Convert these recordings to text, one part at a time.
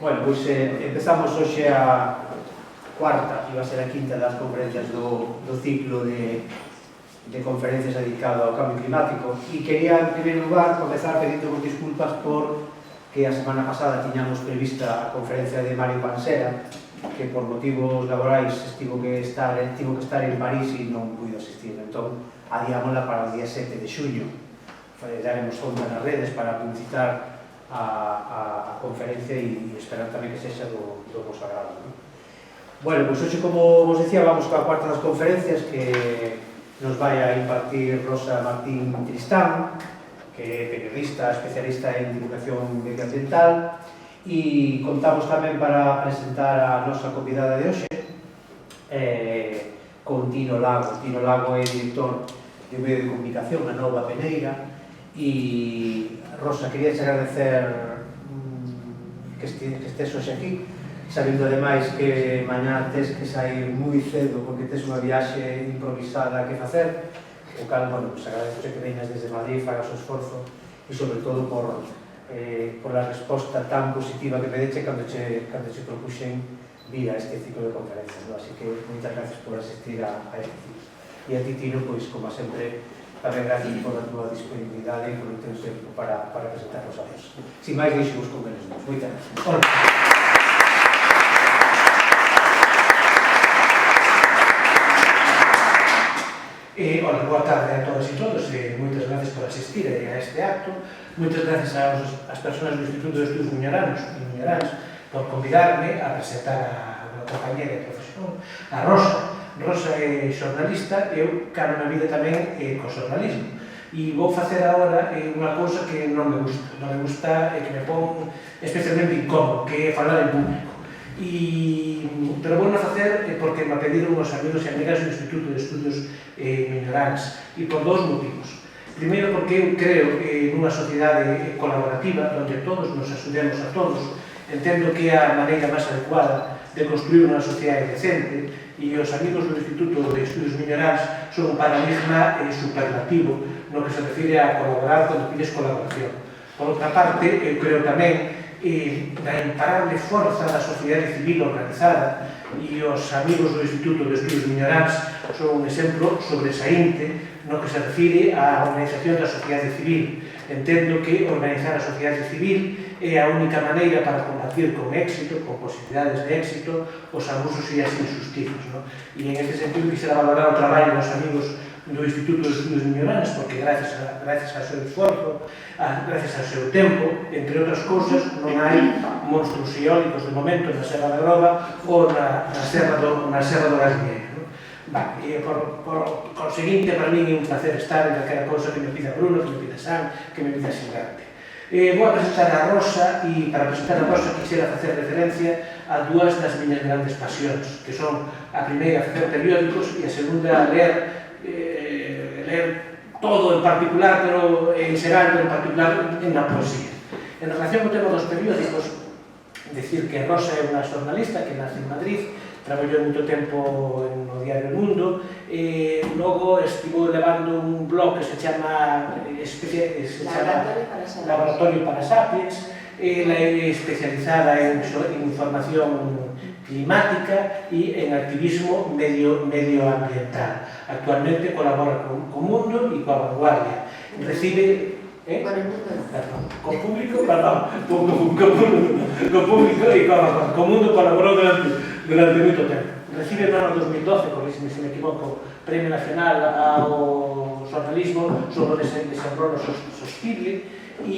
Bueno, pois empezamos hoxe a cuarta, iba a ser a quinta das conferencias do ciclo de conferencias dedicado ao cambio climático e quería, en primeiro lugar, comezar pedindo vos disculpas por que a semana pasada tiñamos prevista a conferencia de Mario Pansera, que por motivos laborais tivo que estar en París e non puido asistir. Entón, adiámola para o día 7 de xuño. Daremos onda nas redes para publicitar a conferencia e esperar tamén que sexa do vosso agrado. Bueno, pois hoxe, como vos decía, vamos coa cuarta das conferencias que nos vai a impartir Rosa Martín Tristán, que é periodista, especialista en divulgación medioambiental, e contamos tamén para presentar a nosa convidada de hoxe con Tino Lago. Tino Lago é director de medio de comunicación na Nova Peneira. E Rosa, quería agradecer que estés hoxe aquí, sabendo ademais que mañá tes que sair moi cedo porque tes unha viaxe improvisada que facer, o cal, bueno, pues agradezo que veñas desde Madrid, fagas o esforzo e sobre todo por a resposta tan positiva que me deche cando che propuxen vir a este ciclo de conferencias, ¿no? Así que moitas gracias por asistir a este ciclo. E a ti, Tino, pois, como sempre, tamén gracias por a túa disponibilidade e por o teu tempo para presentar os anos. Sin máis, deixemos con menos nos. Moitas gracias. Hola. Hola, boa tarde a todas e todos e moitas gracias por asistir a este acto. Moitas gracias ás persoas do Instituto de Estudos Miñoranos por convidarme a presentar a unha compañera de profesión, a Rosa. Rosa é xornalista, eu caro na vida tamén co xornalismo. E vou facer agora unha cousa que non me gusta e que me pon especialmente incómodo, que é falar en público. Pero vou non facer porque me pediron os amigos e amigas do Instituto de Estudos Miñoranos, e por dous motivos. Primeiro, porque eu creo nunha sociedade colaborativa onde todos nos axudemos a todos. Entendo que é a maneira máis adecuada de construir unha sociedade decente, e os amigos do Instituto de Estudos Miñoranos son un paradigma superlativo no que se refire a colaborar cando pides colaboración. Por outra parte, eu creo tamén na imparable forza da sociedade civil organizada, e os amigos do Instituto de Estudos Miñoranos son un exemplo sobresaínte no que se refire á organización da sociedade civil. Entendo que organizar a sociedade civil é a única maneira para combatir con éxito, con posibilidades de éxito, os abusos e as injusticias. E en este sentido quisiera valorar o traballo dos amigos do Instituto de Estudos Miñoranos, porque gracias ao seu esforzo, gracias ao seu tempo, entre outras cousas, non hai monstruos eólicos de momento na Serra da Groba ou na Serra do Gasmier. Por conseguinte, para mí é un placer estar en aquela cousa que me pida Bruno, que me pida Sam, que me pida Xilgarte. Vou a presentar a Rosa, e para presentar a Rosa quixera facer referencia a dúas das miñas grandes pasións, que son a primeira, facer periódicos, e a segunda, ler todo en particular, pero en xeral, pero en particular en la poesía. En relación ao tema dos periódicos, decir que Rosa é unha xornalista que nace en Madrid, traballou moito tempo no Diario El Mundo, e logo estivo levando un blog que se chama Laboratorio para Sapiens. Ela é especializada en información climática e en activismo medioambiental. Actualmente colabora con Mundo e coa Vanguardia. Recibe con público e con Mundo colaborou durante moito tempo. Recibe no ano 2012, corríxeme se me equivoco, Premio Nacional ao Xornalismo sobre o desenrolo sostible, e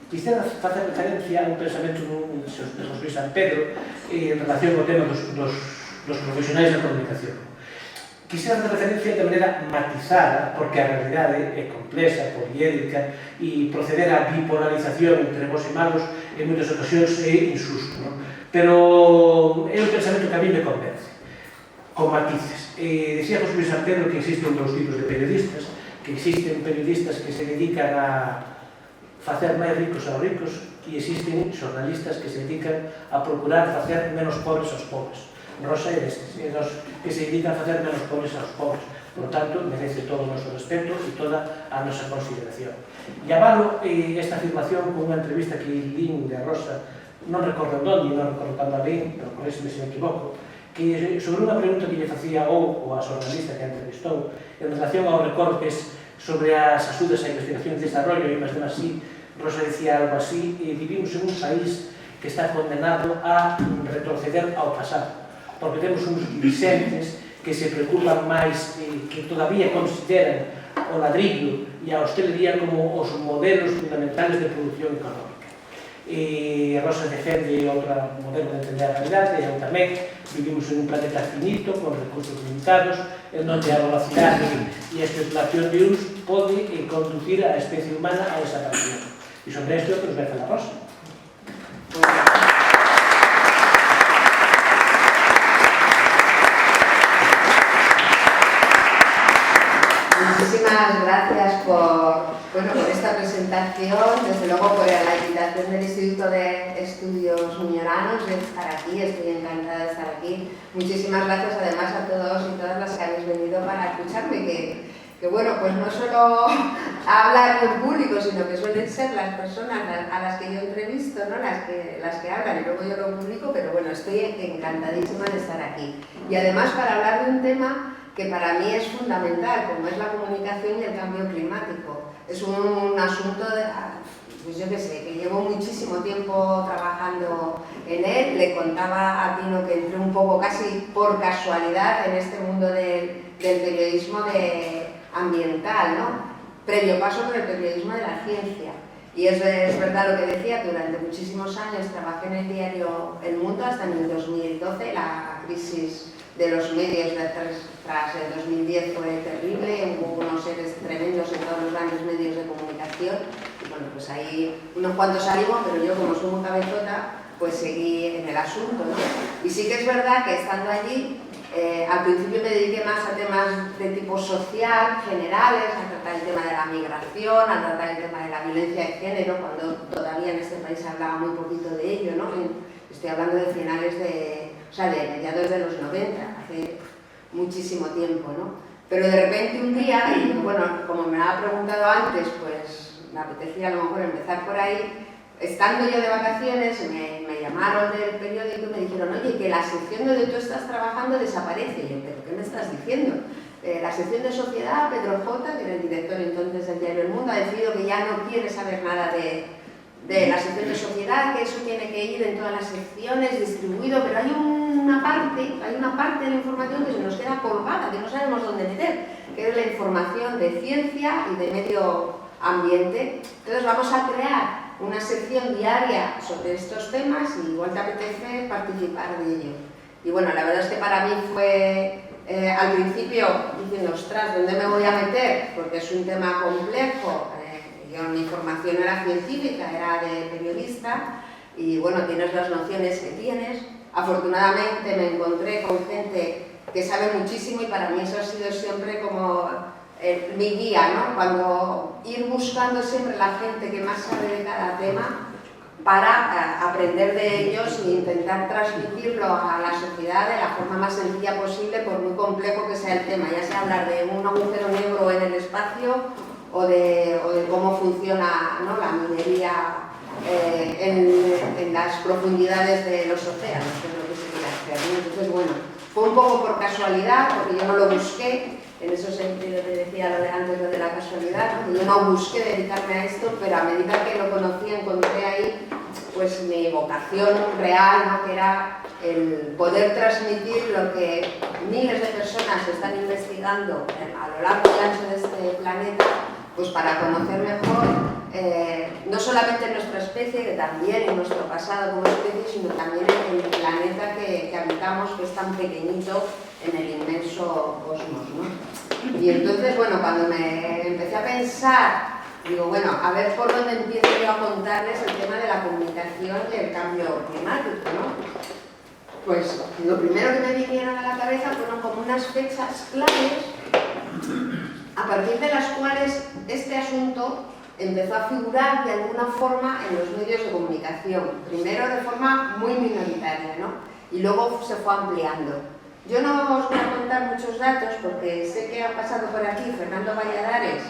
quisiera facer referencia a un pensamento de José San Pedro en relación ao tema dos profesionais da comunicación. Quisiera facer referencia de maneira matizada, porque a realidade é complexa, poliédrica, e proceder á bipolarización entre bons e malos en moitas ocasións é injusto, non? Pero é un pensamento que a mí me convence, con matices. Decía José Luis San Pedro que existen dous tipos de periodistas, que existen periodistas que se dedican a facer máis ricos aos ricos, e existen xornalistas que se dedican a procurar facer menos pobres aos pobres. Rosa é destes, é dos que se dedican a facer menos pobres aos pobres. Por tanto, merece todo o noso respeto e toda a nosa consideración. E avalo esta afirmación con unha entrevista que lín de Rosa non recordo onde, non recordo cando a vi, pero corréseme se me equivoco, que sobre unha pregunta que lle facía ou a xornalista que entrevistou en relación aos recortes sobre as axudas a investigación e desarrollo e máis demás así, Rosa decía algo así, vivimos en un país que está condenado a retroceder ao pasado, porque temos uns dirixentes que se preocupan máis, que todavía consideran o ladrillo e a hostelería como os modelos fundamentales de produción económica. E Rosa defende outro modelo de entender a realidade, e eu tamén. Vivimos en un planeta finito, con recursos limitados, en onde a velocidade e a especulación de uns pode conducir a especie humana a desaparición. E sobre isto nos vai falar Rosa. Muchísimas gracias por esta presentación, desde luego por la invitación del Instituto de Estudios Muñoranos de estar aquí, estoy encantada de estar aquí. Muchísimas gracias además a todos y todas las que habéis venido para escucharme, que bueno, pues no solo hablar en público, sino que suelen ser las personas a las que yo entrevisto, ¿no? las que hablan y luego yo lo publico, pero bueno, estoy encantadísima de estar aquí. Y además para hablar de un tema que para mí es fundamental, como es la comunicación y el cambio climático. Es un asunto, pues yo qué sé, que llevo muchísimo tiempo trabajando en él. Le contaba a Tino que entré un poco casi por casualidad en este mundo del periodismo ambiental, ¿no? Previo paso por el periodismo de la ciencia. Y es verdad lo que decía, que durante muchísimos años trabajé en el diario El Mundo hasta en el 2012, la crisis de los medios tras el 2010 fue terrible, hubo unos seres tremendos en todos los grandes medios de comunicación y bueno, pues ahí unos cuantos salimos, pero yo como soy muy cabezota, pues seguí en el asunto, ¿no? Y sí que es verdad que estando allí, al principio me dediqué más a temas de tipo social, generales, a tratar el tema de la migración, a tratar el tema de la violencia de género, cuando todavía en este país se hablaba muy poquito de ello, ¿no? Estoy hablando de finales de mediados de los 90, hace muchísimo tiempo, ¿no? Pero de repente un día, y bueno, como me había preguntado antes, pues me apetecía a lo mejor empezar por ahí, estando yo de vacaciones, me llamaron del periódico y me dijeron, oye, que la sección donde tú estás trabajando desaparece. Y yo, ¿pero qué me estás diciendo? La sección de sociedad, Pedro J., que era el director entonces del diario El Mundo, ha decidido que ya no quiere saber nada de la sección de sociedad, que eso tiene que ir en todas las secciones, distribuido, pero hay una parte de la información que se nos queda colgada, que no sabemos dónde meter, que es la información de ciencia y de medio ambiente. Entonces vamos a crear una sección diaria sobre estos temas y igual te apetece participar de ello. Y bueno, la verdad es que para mí fue al principio diciendo, ostras, ¿dónde me voy a meter? Porque es un tema complejo. Mi formación era científica, era de periodista y bueno, tienes las nociones que tienes. Afortunadamente me encontré con gente que sabe muchísimo y para mí eso ha sido siempre como mi guía, ¿no? Cuando ir buscando siempre la gente que más sabe de cada tema para aprender de ellos e intentar transmitirlo a la sociedad de la forma más sencilla posible, por muy complejo que sea el tema, ya sea hablar de un agujero negro en el espacio o de cómo funciona, ¿no?, la minería en las profundidades de los océanos, que es lo que se quiere hacer. Entonces, bueno, fue un poco por casualidad, porque yo no lo busqué, en ese sentido te decía antes lo de la casualidad, porque yo no busqué dedicarme a esto, pero a medida que lo conocí encontré ahí pues mi vocación real, ¿no?, que era el poder transmitir lo que miles de personas están investigando a lo largo y ancho de este planeta, pues para conocer mejor no solamente nuestra especie, que también en nuestro pasado como especie, sino también en el planeta que habitamos, que es tan pequeñito en el inmenso cosmos, ¿no? Y entonces, bueno, cuando me empecé a pensar, digo, bueno, a ver por dónde empiezo yo a contarles el tema de la comunicación y el cambio climático, ¿no? Pues lo primero que me vinieron a la cabeza fueron como unas fechas claves a partir de las cuales este asunto empezó a figurar de alguna forma en los medios de comunicación, primero de forma muy minoritaria, ¿no?, y luego se fue ampliando. Yo no os voy a contar muchos datos porque sé que ha pasado por aquí Fernando Valladares,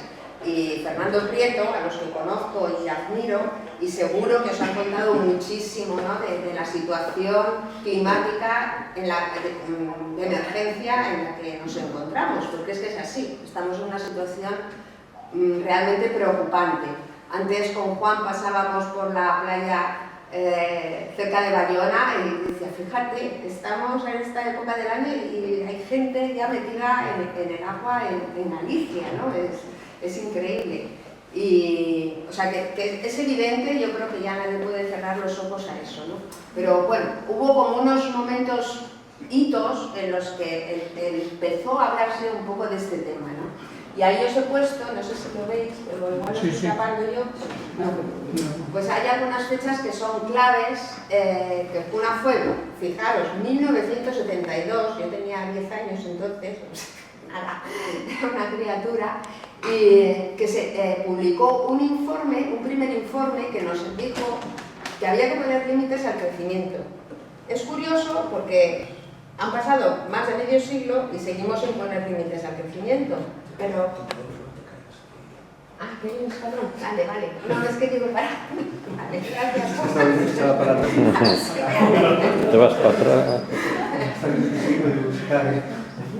y Fernando Prieto, a los que conozco y admiro, y seguro que os han contado muchísimo, ¿no?, de la situación climática de emergencia en la que nos encontramos, porque es que es así, estamos en una situación realmente preocupante. Antes con Juan pasábamos por la playa cerca de Bayona y decía, fíjate, estamos en esta época del año y hay gente ya metida en el agua en Galicia, ¿no? Es increíble. Y, o sea, que es evidente, yo creo que ya nadie puede cerrar los ojos a eso, ¿no? Pero bueno, hubo como unos momentos, hitos, en los que empezó a hablarse un poco de este tema, ¿no? Y ahí os he puesto, no sé si lo veis, pero igual lo estoy tapando yo, pues hay algunas fechas que son claves, que una fue, fijaros, 1972, yo tenía 10 años entonces, nada, era una criatura, y que se publicó un informe, un primer informe que nos dijo que había que poner límites al crecimiento. Es curioso porque han pasado más de medio siglo y seguimos sin poner límites al crecimiento, pero... Ah, que hay un escalón. Vale. No, es que digo, para... Vale, gracias. Te vas para atrás.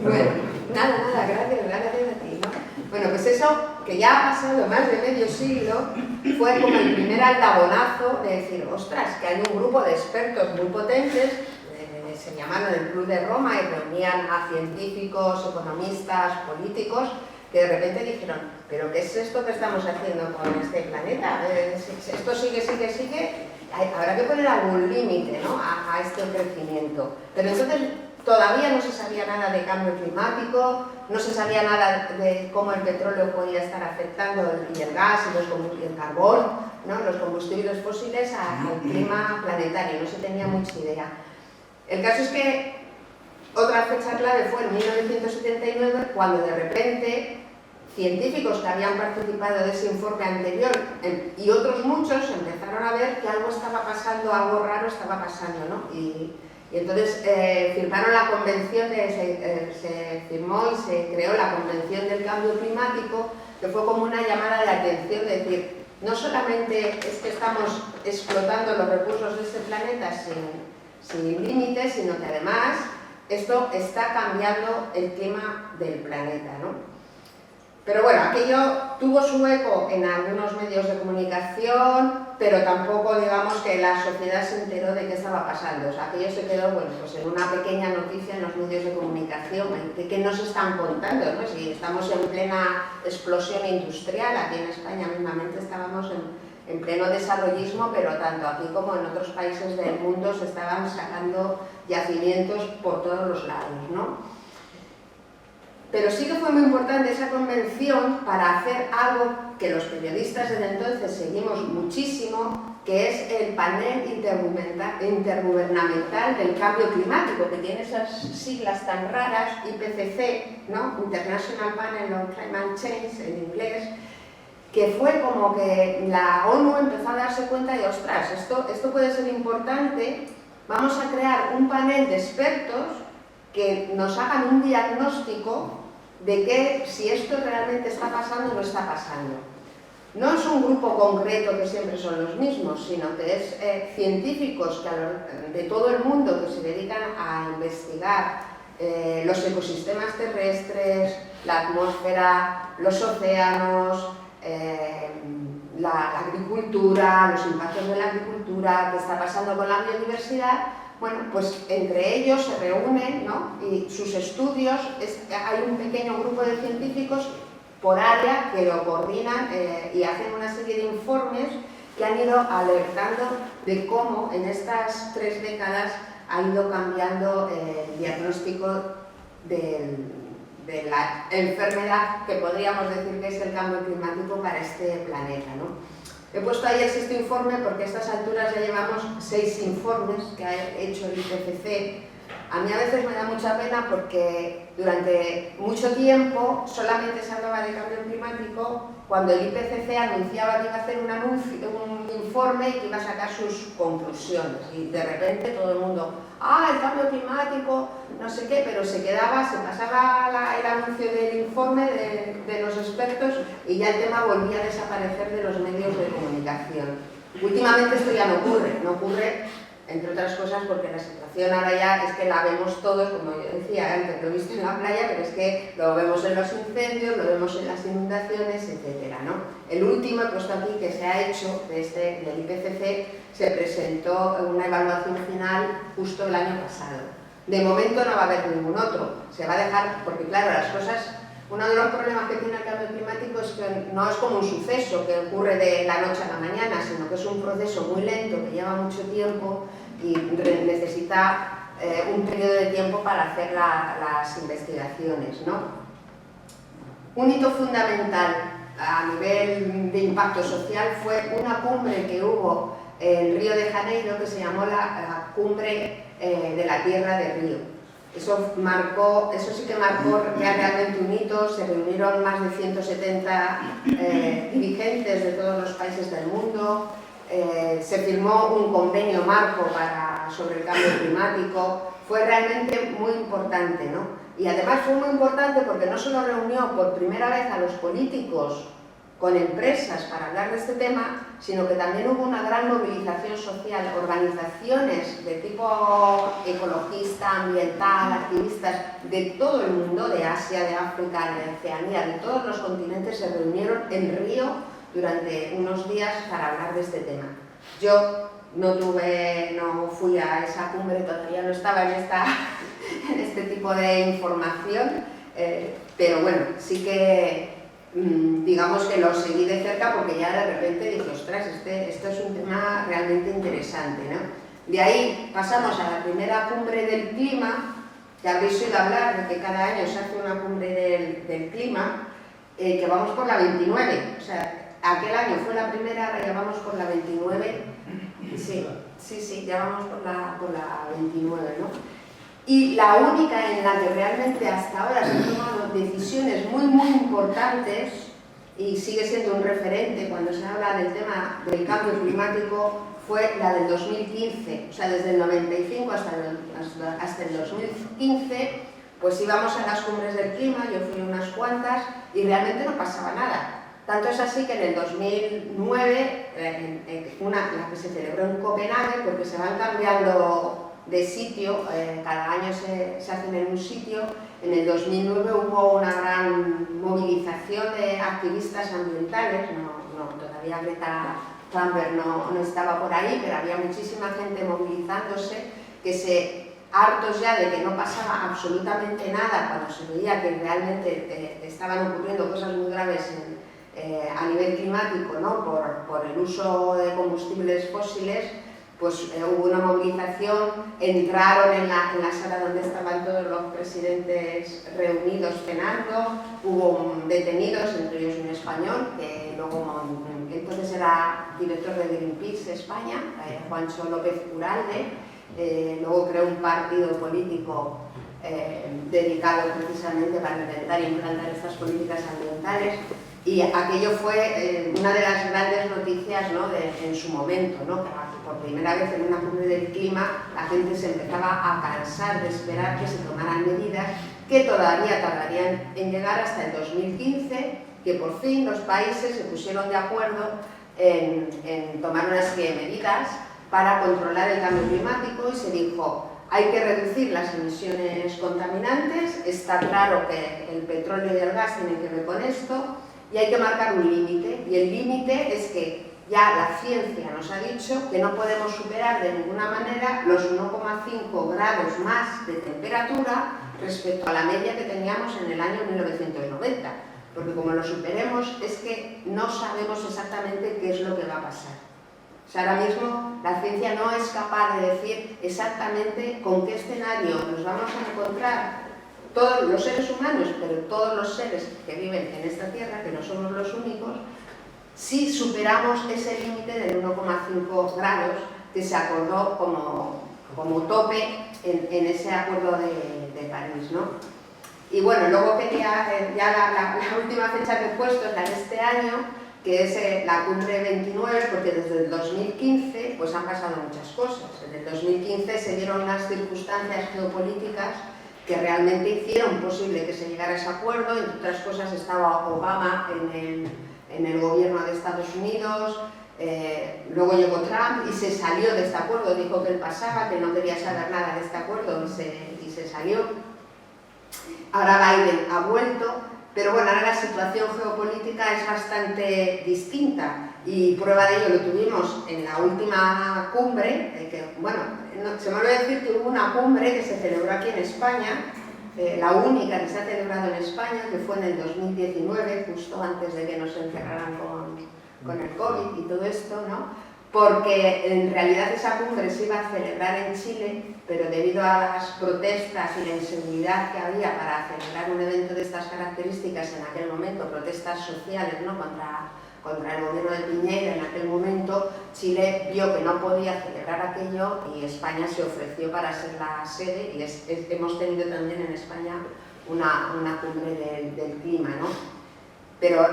Bueno, nada, gracias a ti, ¿no? Bueno, pues eso, que ya ha pasado más de medio siglo, fue como el primer aldabonazo de decir, ostras, que hay un grupo de expertos muy potentes, se llamaron el Club de Roma y reunían a científicos, economistas, políticos, que de repente dijeron, ¿pero qué es esto que estamos haciendo con este planeta? Esto sigue, habrá que poner algún límite, ¿no?, a este crecimiento. Pero entonces todavía no se sabía nada de cambio climático, no se sabía nada de cómo el petróleo podía estar afectando, y el gas y el carbón, ¿no?, los combustibles fósiles al clima planetario, no se tenía mucha idea. El caso es que otra fecha clave fue en 1979, cuando de repente científicos que habían participado de ese informe anterior y otros muchos empezaron a ver que algo estaba pasando, algo raro estaba pasando, ¿no? Y entonces firmaron la convención, se firmó y se creó la Convención del Cambio Climático, que fue como una llamada de atención, de decir, no solamente es que estamos explotando los recursos de este planeta sin límites, sino que además esto está cambiando el clima del planeta, ¿no? Pero bueno, aquello tuvo su eco en algunos medios de comunicación, pero tampoco digamos que la sociedad se enteró de qué estaba pasando. O sea, aquello se quedó, bueno, pues en una pequeña noticia en los medios de comunicación, de qué nos están contando, ¿no? Si estamos en plena explosión industrial, aquí en España mismamente estábamos en pleno desarrollismo, pero tanto aquí como en otros países del mundo se estaban sacando yacimientos por todos los lados, ¿no? Pero sí que fue muy importante esa convención para hacer algo que los periodistas desde entonces seguimos muchísimo, que es el panel intergubernamental del cambio climático, que tiene esas siglas tan raras, IPCC, ¿no? International Panel on Climate Change en inglés, que fue como que la ONU empezó a darse cuenta de, ostras, esto puede ser importante, vamos a crear un panel de expertos que nos hagan un diagnóstico de que si esto realmente está pasando o no está pasando. No es un grupo concreto que siempre son los mismos, sino que es científicos de todo el mundo que se dedican a investigar los ecosistemas terrestres, la atmósfera, los océanos, la agricultura, los impactos de la agricultura, qué está pasando con la biodiversidad. Bueno, pues entre ellos se reúnen, ¿no? Y sus estudios, hay un pequeño grupo de científicos por área que lo coordinan y hacen una serie de informes que han ido alertando de cómo en estas 3 décadas ha ido cambiando el diagnóstico de la enfermedad que podríamos decir que es el cambio climático para este planeta, ¿no? He puesto ahí el 6º informe porque a estas alturas ya llevamos 6 informes que ha hecho el IPCC A mí a veces me da mucha pena porque durante mucho tiempo solamente se hablaba de cambio climático cuando el IPCC anunciaba que iba a hacer un informe y que iba a sacar sus conclusiones. Y de repente todo el mundo, el cambio climático, no sé qué, pero se pasaba el anuncio del informe de los expertos y ya el tema volvía a desaparecer de los medios de comunicación. Últimamente esto ya no ocurre, entre otras cosas porque la situación ahora ya es que la vemos todos, como yo decía antes, lo he visto en la playa, pero es que lo vemos en los incendios, lo vemos en las inundaciones, etcétera, ¿no? El último, he puesto aquí, que se ha hecho del IPCC, se presentó una evaluación final justo el año pasado. De momento no va a haber ningún otro, se va a dejar, porque claro, las cosas... Uno de los problemas que tiene el cambio climático es que no es como un suceso que ocurre de la noche a la mañana, sino que es un proceso muy lento, que lleva mucho tiempo y necesita un periodo de tiempo para hacer las investigaciones, ¿no? Un hito fundamental a nivel de impacto social fue una cumbre que hubo en Río de Janeiro que se llamó la Cumbre de la Tierra de Río. Eso sí que marcó realmente un hito. Se reunieron más de 170 dirigentes de todos los países del mundo, se firmó un convenio marco sobre el cambio climático. Fue realmente muy importante, ¿no? Y además fue muy importante porque no solo reunió por primera vez a los políticos con empresas para hablar de este tema, sino que también hubo una gran movilización social, organizaciones de tipo ecologista, ambiental, activistas de todo el mundo, de Asia, de África, de Oceanía, de todos los continentes, se reunieron en Río durante unos días para hablar de este tema. Yo no fui a esa cumbre, todavía no estaba en este tipo de información, pero bueno, sí que digamos que lo seguí de cerca porque ya de repente dije, ostras, esto es un tema realmente interesante, ¿no? De ahí pasamos a la primera cumbre del clima, que habréis oído hablar de que cada año se hace una cumbre del clima, que vamos por la 29, o sea, aquel año fue la primera, ahora ya vamos por la 29, sí, ya vamos por la 29, ¿no? Y la única en la que realmente hasta ahora se han tomado decisiones muy, muy importantes y sigue siendo un referente cuando se habla del tema del cambio climático fue la del 2015. O sea, desde el 95 hasta el 2015, pues íbamos a las cumbres del clima, yo fui a unas cuantas y realmente no pasaba nada. Tanto es así que en el 2009, la que se celebró en Copenhague, porque se van cambiando de sitio, cada año se hacen en un sitio. En el 2009 hubo una gran movilización de activistas ambientales, todavía Greta Thunberg no estaba por ahí, pero había muchísima gente movilizándose, hartos ya de que no pasaba absolutamente nada cuando se veía que realmente estaban ocurriendo cosas muy graves a nivel climático, ¿no? por el uso de combustibles fósiles, pues hubo una movilización, entraron en la sala donde estaban todos los presidentes reunidos cenando, hubo detenidos, entre ellos un español, que luego entonces era director de Greenpeace España, Juancho López Uralde, luego creó un partido político dedicado precisamente para intentar implantar estas políticas ambientales. Y aquello fue una de las grandes noticias, ¿no? en su momento, ¿no? Que por primera vez en una cumbre del clima la gente se empezaba a cansar de esperar que se tomaran medidas que todavía tardarían en llegar hasta el 2015, que por fin los países se pusieron de acuerdo en tomar una serie de medidas para controlar el cambio climático y se dijo: hay que reducir las emisiones contaminantes, está claro que el petróleo y el gas tienen que ver con esto, y hay que marcar un límite, y el límite es que ya la ciencia nos ha dicho que no podemos superar de ninguna manera los 1,5 grados más de temperatura respecto a la media que teníamos en el año 1990, porque como lo superemos es que no sabemos exactamente qué es lo que va a pasar. O sea, ahora mismo la ciencia no es capaz de decir exactamente con qué escenario nos vamos a encontrar todos los seres humanos, pero todos los seres que viven en esta tierra, que no somos los únicos, si superamos ese límite del 1,5 grados que se acordó como tope en ese acuerdo de París, ¿no? Y bueno, luego quería, ya la última fecha que he puesto es la de este año, que es la cumbre 29, porque desde el 2015 pues han pasado muchas cosas. En el 2015 se dieron unas circunstancias geopolíticas que realmente hicieron posible que se llegara a ese acuerdo. Entre otras cosas estaba Obama en el gobierno de Estados Unidos, luego llegó Trump y se salió de este acuerdo, dijo que él pasaba, que no quería saber nada de este acuerdo y se salió. Ahora Biden ha vuelto, pero bueno, ahora la situación geopolítica es bastante distinta y prueba de ello lo tuvimos en la última cumbre, que bueno, se me olvidó decir que hubo una cumbre que se celebró aquí en España, la única que se ha celebrado en España, que fue en el 2019, justo antes de que nos encerraran con el COVID y todo esto, ¿no? Porque en realidad esa cumbre se iba a celebrar en Chile, pero debido a las protestas y la inseguridad que había para celebrar un evento de estas características en aquel momento, protestas sociales, ¿no?, contra el gobierno de Piñera en aquel momento, Chile vio que no podía celebrar aquello y España se ofreció para ser la sede y hemos tenido también en España una cumbre del clima, ¿no? Pero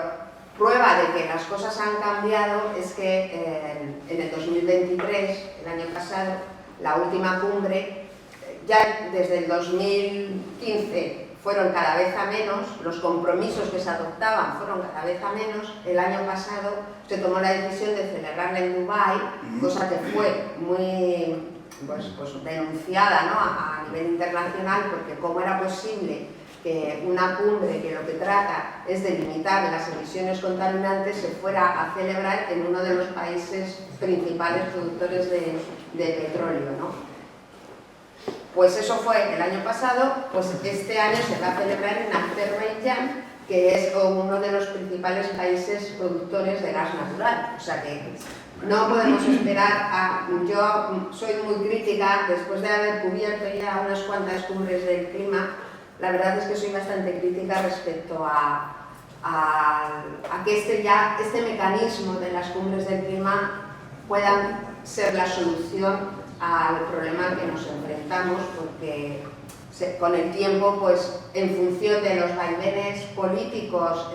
prueba de que las cosas han cambiado es que en el 2023, el año pasado, la última cumbre, ya desde el 2015 fueron cada vez a menos, los compromisos que se adoptaban fueron cada vez a menos. El año pasado se tomó la decisión de celebrarla en Dubái, cosa que fue muy pues denunciada, ¿no?, a nivel internacional, porque cómo era posible que una cumbre que lo que trata es de limitar las emisiones contaminantes se fuera a celebrar en uno de los países principales productores de petróleo, ¿no? Pues eso fue el año pasado, pues este año se va a celebrar en Azerbaiyán, que es uno de los principales países productores de gas natural. O sea que no podemos esperar yo soy muy crítica, después de haber cubierto ya unas cuantas cumbres del clima. La verdad es que soy bastante crítica respecto a que este mecanismo de las cumbres del clima puedan ser la solución al problema al que nos enfrentamos, porque con el tiempo, pues en función de los vaivenes políticos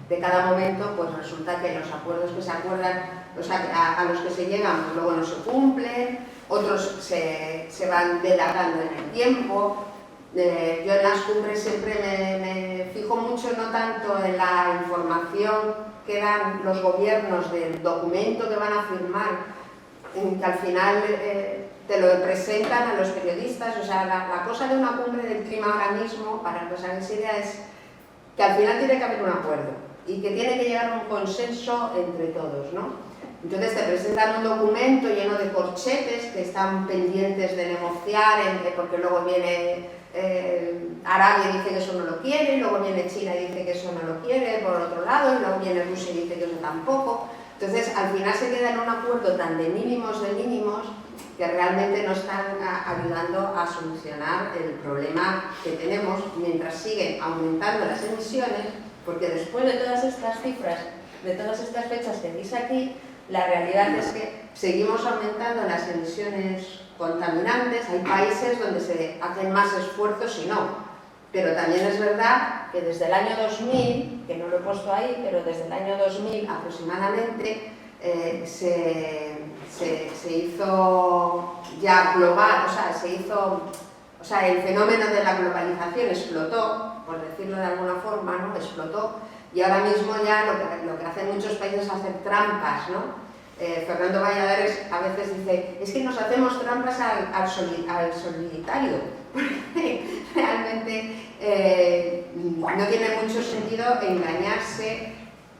de cada momento, pues resulta que los acuerdos que se acuerdan, a los que se llegan, pues luego no se cumplen, otros se van dilatando en el tiempo. Yo en las cumbres siempre me fijo mucho no tanto en la información que dan los gobiernos del documento que van a firmar, que al final te lo presentan a los periodistas. O sea, la cosa de una cumbre del clima ahora mismo, para que os hagáis idea, es que al final tiene que haber un acuerdo y que tiene que llegar a un consenso entre todos, ¿no? Entonces te presentan un documento lleno de corchetes que están pendientes de negociar, porque luego viene Arabia y dice que eso no lo quiere, luego viene China y dice que eso no lo quiere, por otro lado, y luego viene Rusia y dice que eso tampoco. Entonces al final se queda en un acuerdo tan de mínimos que realmente no están ayudando a solucionar el problema que tenemos mientras siguen aumentando las emisiones, porque después de todas estas cifras, de todas estas fechas que veis aquí, la realidad es que seguimos aumentando las emisiones contaminantes. Hay países donde se hacen más esfuerzos y no. Pero también es verdad que desde el año 2000, que no lo he puesto ahí, pero desde el año 2000 aproximadamente se hizo ya global, o sea, el fenómeno de la globalización explotó, por decirlo de alguna forma, ¿no? Explotó, y ahora mismo ya lo que hacen muchos países es hacer trampas, ¿no? Fernando Valladares a veces dice, es que nos hacemos trampas al solitario, porque realmente no tiene mucho sentido engañarse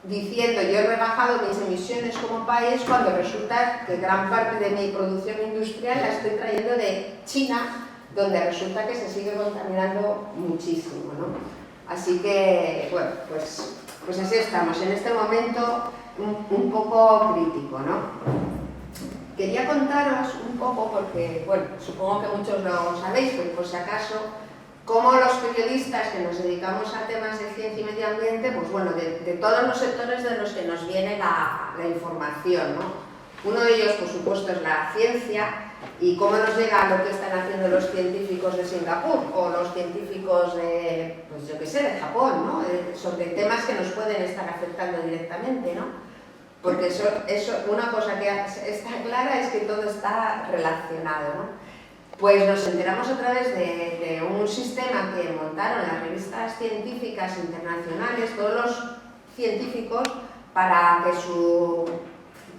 diciendo yo he rebajado mis emisiones como país cuando resulta que gran parte de mi producción industrial la estoy trayendo de China, donde resulta que se sigue contaminando muchísimo, ¿no? Así que, bueno, pues así estamos, en este momento un poco crítico, ¿no? Quería contaros un poco, porque, bueno, supongo que muchos lo sabéis, pero por si acaso, cómo los periodistas que nos dedicamos a temas de ciencia y medio ambiente, pues bueno, de todos los sectores de los que nos viene la información, ¿no? Uno de ellos, por supuesto, es la ciencia y cómo nos llega lo que están haciendo los científicos de Singapur o los científicos de, pues yo qué sé, de Japón, ¿no? Sobre temas que nos pueden estar afectando directamente, ¿no? Porque una cosa que está clara es que todo está relacionado, ¿no? Pues nos enteramos a través de un sistema que montaron las revistas científicas internacionales, todos los científicos, para que su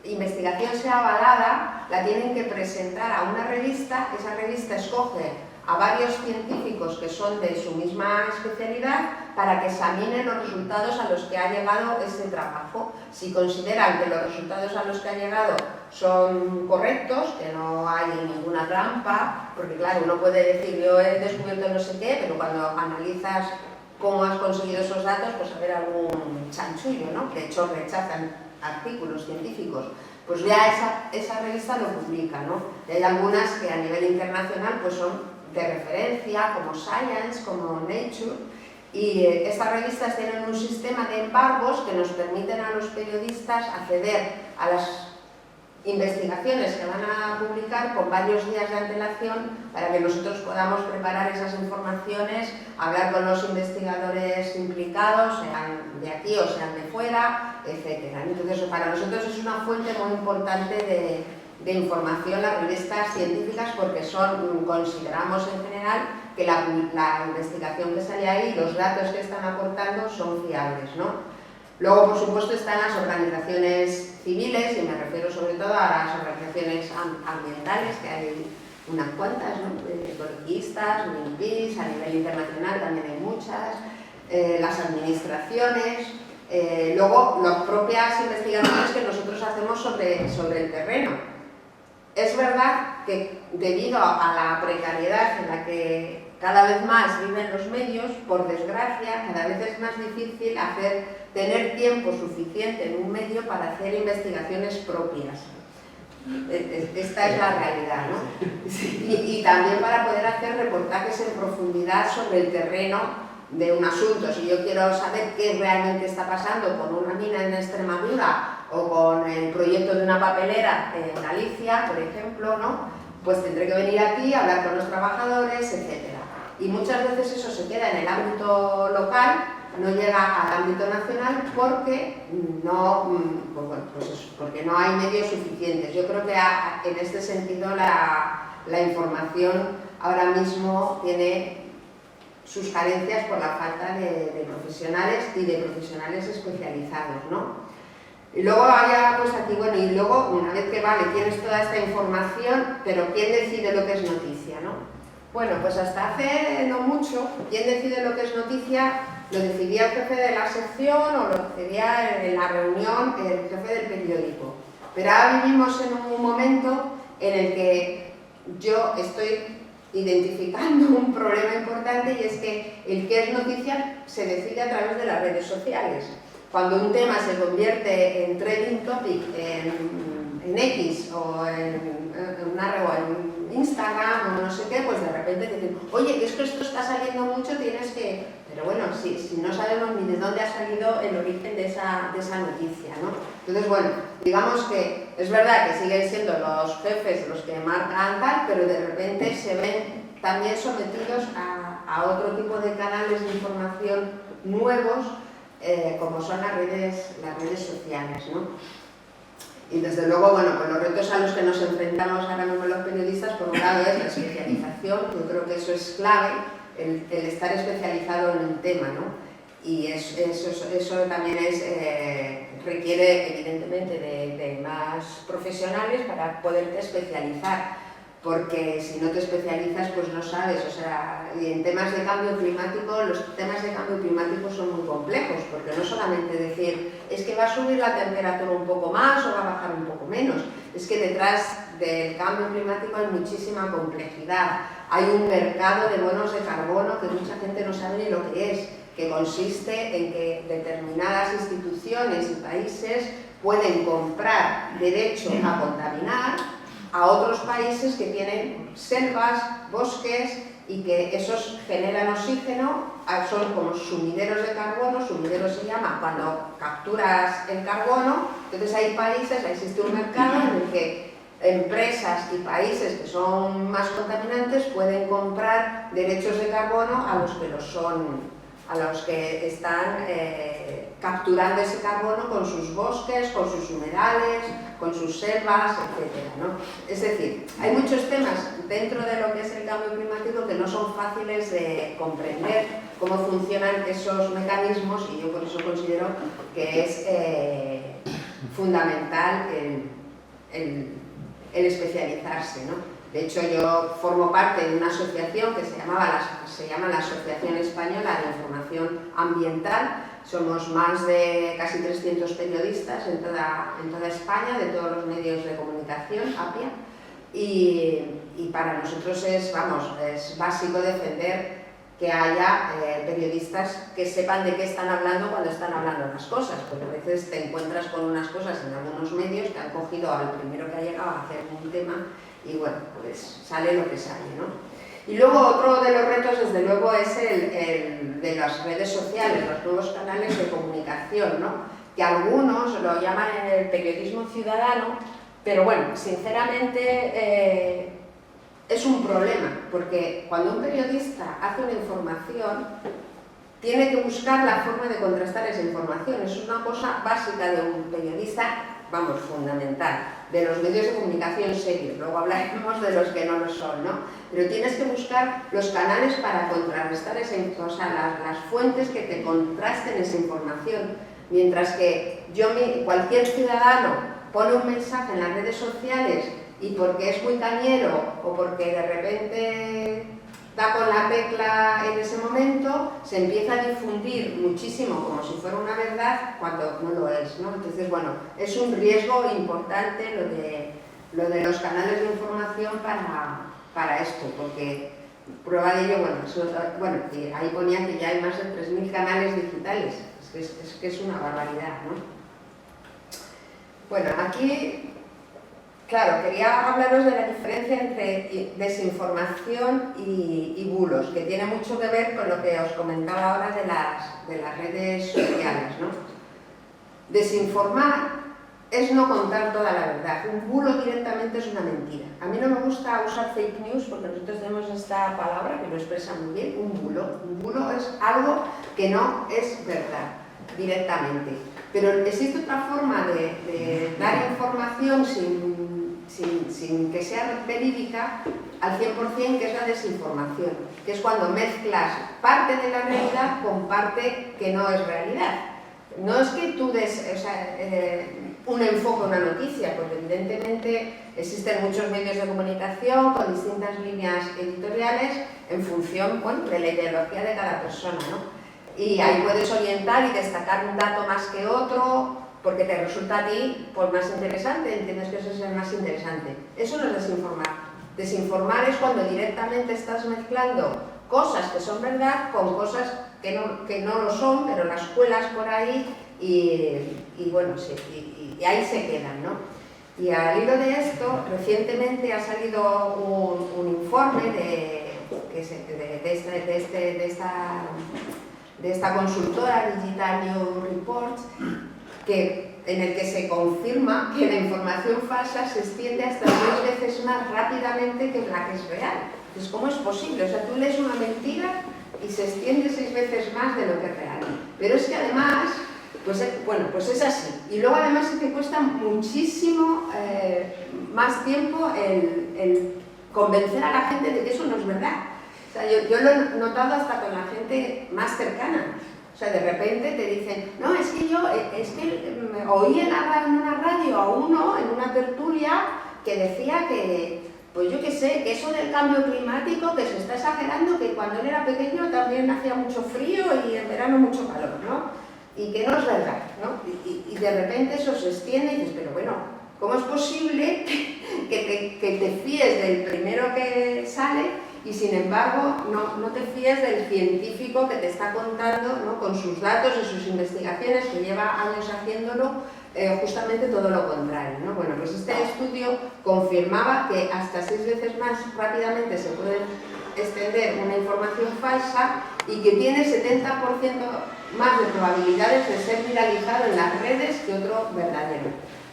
investigación sea avalada, la tienen que presentar a una revista. Esa revista escoge a varios científicos que son de su misma especialidad para que examinen los resultados a los que ha llegado ese trabajo. Si consideran que los resultados a los que ha llegado son correctos, que no hay ninguna trampa, porque claro, uno puede decir yo he descubierto no sé qué, pero cuando analizas cómo has conseguido esos datos, pues a ver algún chanchullo, ¿no? De hecho rechazan artículos científicos. Pues ya esa revista lo publica, ¿no? Y hay algunas que a nivel internacional pues son de referencia, como Science, como Nature, y estas revistas tienen un sistema de embargos que nos permiten a los periodistas acceder a las investigaciones que van a publicar con varios días de antelación para que nosotros podamos preparar esas informaciones, hablar con los investigadores implicados, sean de aquí o sean de fuera, etc. Entonces, para nosotros es una fuente muy importante de información las revistas científicas porque consideramos en general que la investigación que sale ahí, los datos que están aportando son fiables, ¿no? Luego, por supuesto, están las organizaciones civiles, y me refiero sobre todo a las organizaciones ambientales, que hay unas cuantas, ¿no? Ecologistas, Greenpeace, a nivel internacional también hay muchas, las administraciones, luego las propias investigaciones que nosotros hacemos sobre el terreno. Es verdad que debido a la precariedad en la que cada vez más viven los medios, por desgracia, cada vez es más difícil tener tiempo suficiente en un medio para hacer investigaciones propias. Esta es la realidad, ¿no? Y también para poder hacer reportajes en profundidad sobre el terreno de un asunto. Si yo quiero saber qué realmente está pasando con una mina en Extremadura o con el proyecto de una papelera en Galicia, por ejemplo, ¿no? Pues tendré que venir aquí, hablar con los trabajadores, etc. Y muchas veces eso se queda en el ámbito local, no llega al ámbito nacional porque porque no hay medios suficientes. Yo creo que en este sentido la información ahora mismo tiene sus carencias por la falta de profesionales y de profesionales especializados, ¿no? Y luego haya, pues aquí, bueno, y luego una vez que tienes toda esta información, pero ¿quién decide lo que es noticia, no? Bueno, pues hasta hace no mucho, ¿quién decide lo que es noticia? Lo decidía el jefe de la sección o lo decidía en la reunión el jefe del periódico. Pero ahora vivimos en un momento en el que yo estoy identificando un problema importante, y es que el que es noticia se decide a través de las redes sociales. Cuando un tema se convierte en trending topic en X o en Instagram o no sé qué, pues de repente dicen, oye, que es que esto está saliendo mucho, tienes que... Pero bueno, si no sabemos ni de dónde ha salido el origen de esa noticia, ¿no? Entonces, bueno, digamos que es verdad que siguen siendo los jefes los que marcan tal, pero de repente se ven también sometidos a otro tipo de canales de información nuevos, como son las redes sociales, ¿no? Y desde luego, bueno, pues los retos a los que nos enfrentamos ahora mismo los periodistas, por un lado es la especialización, yo creo que eso es clave, el estar especializado en un tema, ¿no? Y eso también requiere evidentemente de más profesionales para poderte especializar, porque si no te especializas pues no sabes, o sea, y en temas de cambio climático, los temas de cambio climático son muy complejos, porque no solamente decir es que va a subir la temperatura un poco más o va a bajar un poco menos, es que detrás del cambio climático hay muchísima complejidad, hay un mercado de bonos de carbono que mucha gente no sabe ni lo que es, que consiste en que determinadas instituciones y países pueden comprar derecho a contaminar a otros países que tienen selvas, bosques y que esos generan oxígeno, son como sumideros de carbono. Sumidero se llama cuando capturas el carbono. Entonces hay países, existe un mercado en el que empresas y países que son más contaminantes pueden comprar derechos de carbono a los que están capturando ese carbono con sus bosques, con sus humedales, con sus selvas, etc., ¿no? Es decir, hay muchos temas dentro de lo que es el cambio climático que no son fáciles de comprender cómo funcionan esos mecanismos, y yo por eso considero que es fundamental el especializarse, ¿no? De hecho, yo formo parte de una asociación que se llama la Asociación Española de Información Ambiental. Somos más de casi 300 periodistas en toda España, de todos los medios de comunicación, APIA, y para nosotros es básico defender que haya periodistas que sepan de qué están hablando cuando están hablando las cosas, porque a veces te encuentras con unas cosas en algunos medios que han cogido al primero que ha llegado a hacer un tema y bueno, pues sale lo que sale, ¿no? Y luego otro de los retos, desde luego, es el de las redes sociales, los nuevos canales de comunicación, ¿no? Que algunos lo llaman el periodismo ciudadano, pero bueno, sinceramente es un problema, porque cuando un periodista hace una información, tiene que buscar la forma de contrastar esa información. Es una cosa básica de un periodista, vamos, fundamental, de los medios de comunicación serios. Luego hablaremos de los que no lo son, ¿no? Pero tienes que buscar los canales para contrarrestar esa información, o sea, las fuentes que te contrasten esa información. Mientras que cualquier ciudadano pone un mensaje en las redes sociales y porque es muy cañero o porque de repente da con la tecla en ese momento, se empieza a difundir muchísimo como si fuera una verdad cuando no lo es, ¿no? Entonces, bueno, es un riesgo importante lo de los canales de información para esto, porque prueba de ello, que ahí ponía que ya hay más de 3.000 canales digitales, es que es una barbaridad, ¿no? Bueno, aquí, claro, quería hablaros de la diferencia entre desinformación y bulos, que tiene mucho que ver con lo que os comentaba ahora de las redes sociales, ¿no? Desinformar es no contar toda la verdad. Un bulo directamente es una mentira. A mí no me gusta usar fake news porque nosotros tenemos esta palabra que lo expresa muy bien, un bulo. Un bulo es algo que no es verdad directamente. Pero existe otra forma de dar información sin que sea verídica al 100%, que es la desinformación, que es cuando mezclas parte de la realidad con parte que no es realidad. No es que tú des un enfoque a una noticia, porque evidentemente existen muchos medios de comunicación con distintas líneas editoriales en función, bueno, de la ideología de cada persona, ¿no? Y ahí puedes orientar y destacar un dato más que otro, porque te resulta a ti pues, más interesante, entiendes que eso es el más interesante. Eso no es desinformar. Desinformar es cuando directamente estás mezclando cosas que son verdad con cosas que no lo son, pero las cuelas por ahí y bueno, sí, y ahí se quedan, ¿no? Y al hilo de esto, recientemente ha salido un informe de esta consultora Digital News Reports, en el que se confirma que la información falsa se extiende hasta 6 veces más rápidamente que la que es real. Entonces, ¿cómo es posible? O sea, tú lees una mentira y se extiende 6 veces más de lo que es real. Pero es que además, pues es así. Y luego además es que cuesta muchísimo más tiempo el convencer a la gente de que eso no es verdad. O sea, yo lo he notado hasta con la gente más cercana. O sea, de repente te dicen, no, es que oí en una radio a uno, en una tertulia, que decía que, pues yo qué sé, que eso del cambio climático, que se está exagerando, que cuando él era pequeño también hacía mucho frío y en verano mucho calor, ¿no? Y que no es verdad, ¿no? Y de repente eso se extiende y dices, pero bueno, ¿cómo es posible que te fíes del primero que sale y sin embargo no te fíes del científico que te está contando, ¿no? Con sus datos y sus investigaciones, que lleva años haciéndolo, justamente todo lo contrario, ¿no? Bueno, pues este estudio confirmaba que hasta 6 veces más rápidamente se puede extender una información falsa y que tiene 70% más de probabilidades de ser viralizado en las redes que otro verdadero.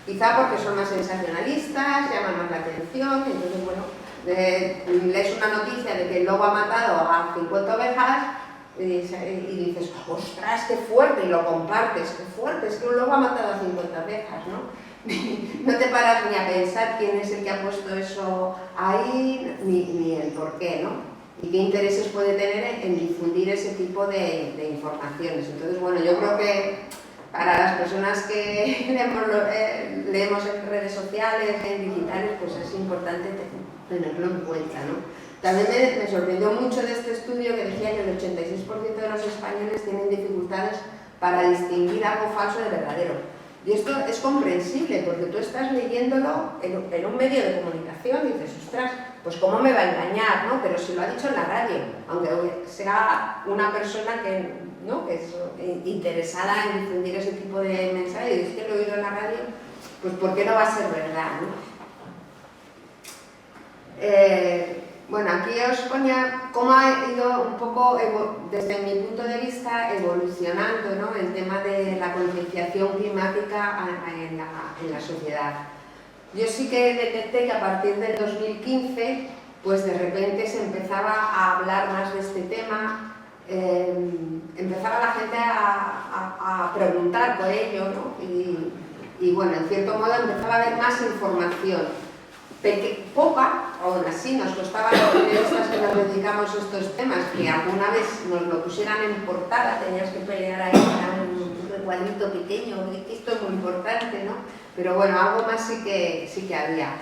Quizá porque son más sensacionalistas, llaman más la atención, entonces, bueno, lees una noticia de que el lobo ha matado a 50 ovejas y dices, ostras, qué fuerte, y lo compartes, qué fuerte, es que un lobo ha matado a 50 ovejas, ¿no? No te paras ni a pensar quién es el que ha puesto eso ahí, ni el por qué, ¿no? Y qué intereses puede tener en difundir ese tipo de informaciones. Entonces, bueno, yo creo que para las personas que leemos en redes sociales, en digitales, pues es importante tenerlo en cuenta, ¿no? También me sorprendió mucho de este estudio que decía que el 86% de los españoles tienen dificultades para distinguir algo falso de verdadero. Y esto es comprensible, porque tú estás leyéndolo en un medio de comunicación y dices, ostras, pues cómo me va a engañar, ¿no? Pero si lo ha dicho en la radio, aunque sea una persona que, ¿no?, que es interesada en difundir ese tipo de mensajes, y dices que lo he oído en la radio, pues ¿por qué no va a ser verdad, ¿no? Bueno, aquí os ponía cómo ha ido un poco, desde mi punto de vista, evolucionando, ¿no?, el tema de la concienciación climática en la sociedad. Yo sí que detecté que a partir del 2015, pues de repente se empezaba a hablar más de este tema, empezaba la gente a preguntar por ello, ¿no? Y bueno, en cierto modo empezaba a haber más información. Poca, aún así nos costaba a los periodistas que nos dedicamos a estos temas que alguna vez nos lo pusieran en portada, tenías que pelear ahí para un cuadrito pequeño, que esto es muy importante, ¿no? Pero bueno, algo más sí que había.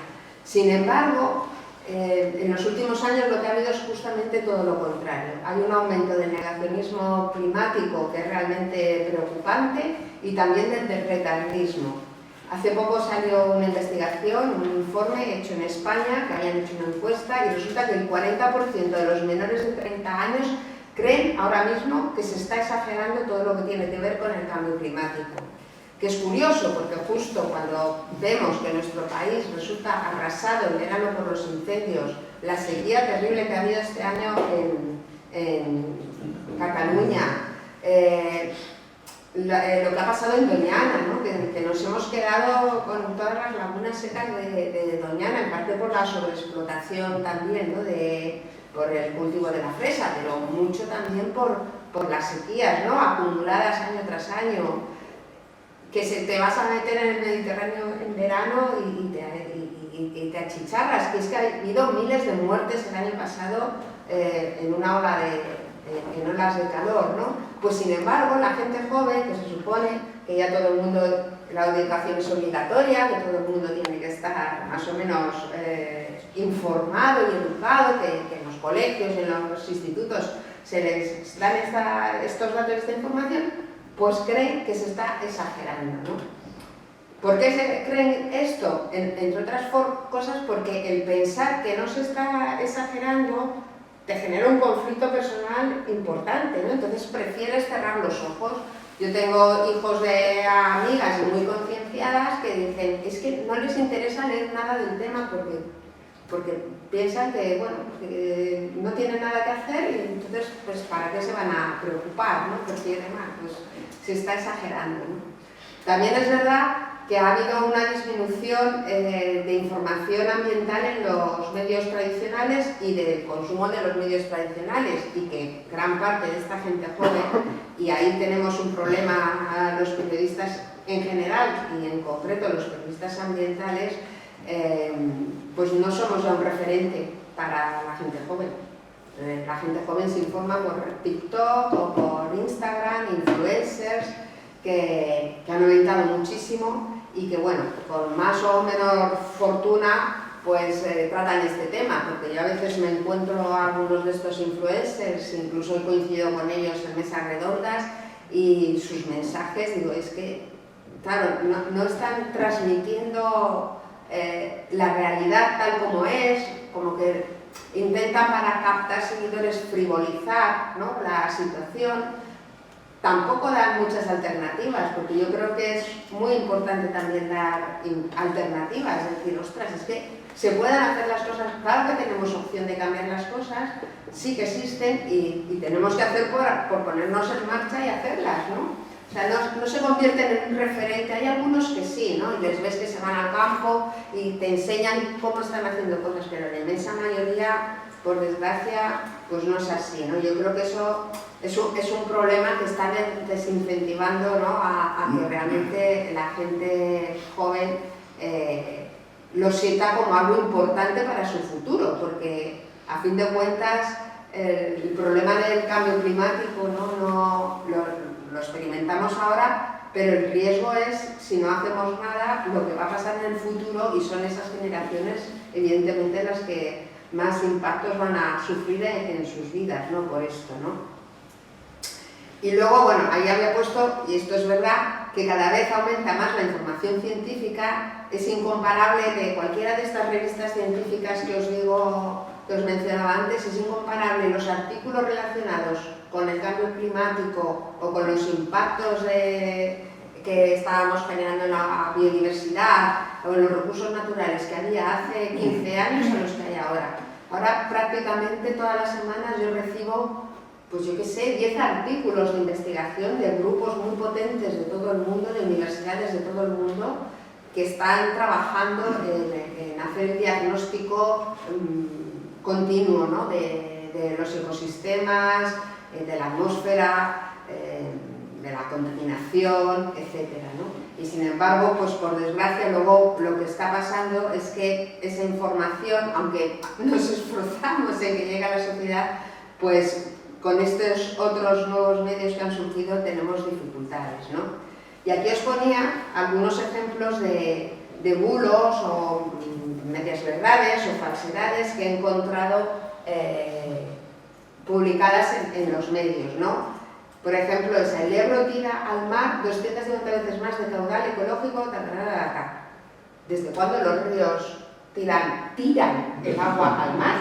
Sin embargo, en los últimos años lo que ha habido es justamente todo lo contrario. Hay un aumento del negacionismo climático que es realmente preocupante y también del tercermundismo. Hace poco salió una investigación, un informe hecho en España, que habían hecho una encuesta, y resulta que el 40% de los menores de 30 años creen ahora mismo que se está exagerando todo lo que tiene que ver con el cambio climático. Que es curioso, porque justo cuando vemos que nuestro país resulta arrasado en verano por los incendios, la sequía terrible que ha habido este año en Cataluña, lo que ha pasado en Doñana, ¿no? que nos hemos quedado con todas las lagunas secas de Doñana, en parte por la sobreexplotación también, ¿no? Por el cultivo de la fresa, pero mucho también por las sequías, ¿no?, acumuladas año tras año, que te vas a meter en el Mediterráneo en verano y te achicharras, que es que ha habido miles de muertes el año pasado en una ola en olas de calor, ¿no? Pues sin embargo, la gente joven, que se supone que ya todo el mundo, la educación es obligatoria, que todo el mundo tiene que estar más o menos informado y educado, que en los colegios, en los institutos se les dan estos datos, esta información, pues creen que se está exagerando, ¿no? ¿Por qué se creen esto? Entre otras cosas, porque el pensar que no se está exagerando te genera un conflicto personal importante, ¿no? Entonces prefieres cerrar los ojos. Yo tengo hijos de amigas muy concienciadas que dicen, es que no les interesa leer nada del tema porque piensan que, bueno, que no tienen nada que hacer y entonces, pues, ¿para qué se van a preocupar, ¿no? Prefieren más, pues se está exagerando, ¿no? También es verdad que ha habido una disminución de información ambiental en los medios tradicionales y del consumo de los medios tradicionales, y que gran parte de esta gente joven, y ahí tenemos un problema a los periodistas en general y en concreto los periodistas ambientales, pues no somos ya un referente para la gente joven. La gente joven se informa por TikTok o por Instagram, influencers que han aumentado muchísimo y que, bueno, con más o menos fortuna, pues tratan este tema, porque yo a veces me encuentro a algunos de estos influencers, incluso he coincidido con ellos en mesas redondas, y sus mensajes, digo, es que, claro, no están transmitiendo la realidad tal como es, como que intentan, para captar seguidores, frivolizar, ¿no?, la situación. tampoco dan muchas alternativas, porque yo creo que es muy importante también dar alternativas, es decir, ostras, es que se pueden hacer las cosas, claro que tenemos opción de cambiar las cosas, sí que existen y tenemos que hacer por ponernos en marcha y hacerlas, ¿no? O sea, no se convierten en un referente, hay algunos que sí, ¿no? Y les ves que se van al campo y te enseñan cómo están haciendo cosas, pero la inmensa mayoría, por desgracia, pues no es así, ¿no? Yo creo que eso es un problema que está desincentivando, ¿no? a que realmente la gente joven lo sienta como algo importante para su futuro, porque a fin de cuentas el problema del cambio climático no lo experimentamos ahora, pero el riesgo es, si no hacemos nada, lo que va a pasar en el futuro, y son esas generaciones, evidentemente, las que más impactos van a sufrir en sus vidas, ¿no? Por esto, ¿no? Y luego, bueno, ahí había puesto, y esto es verdad, que cada vez aumenta más la información científica, es incomparable de cualquiera de estas revistas científicas que os digo, que os mencionaba antes, es incomparable los artículos relacionados con el cambio climático o con los impactos que estábamos generando en la biodiversidad o en los recursos naturales que había hace 15 años a los que hay ahora. Ahora prácticamente todas las semanas yo recibo, pues yo qué sé, 10 artículos de investigación de grupos muy potentes de todo el mundo, de universidades de todo el mundo, que están trabajando en hacer el diagnóstico continuo, ¿no? de los ecosistemas, de la atmósfera, de la contaminación, etcétera, ¿no? Y sin embargo, pues por desgracia, luego lo que está pasando es que esa información, aunque nos esforzamos en que llegue a la sociedad, pues con estos otros nuevos medios que han surgido tenemos dificultades, ¿no? Y aquí os ponía algunos ejemplos de bulos o medias verdades o falsedades que he encontrado publicadas en los medios, ¿no? Por ejemplo, el Ebro tira al mar 250 veces más de caudal ecológico, acá. ¿Desde cuándo los ríos tiran el agua al mar?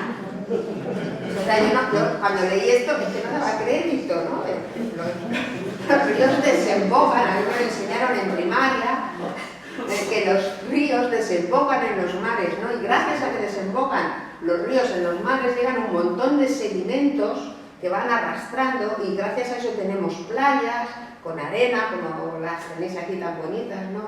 O sea, yo cuando leí esto, es que no daba crédito, ¿no? Los ríos desembocan, a mí me lo enseñaron en primaria, que los ríos desembocan en los mares, ¿no? Y gracias a que desembocan los ríos en los mares llegan un montón de sedimentos que van arrastrando, y gracias a eso tenemos playas con arena, como las tenéis aquí tan bonitas, ¿no?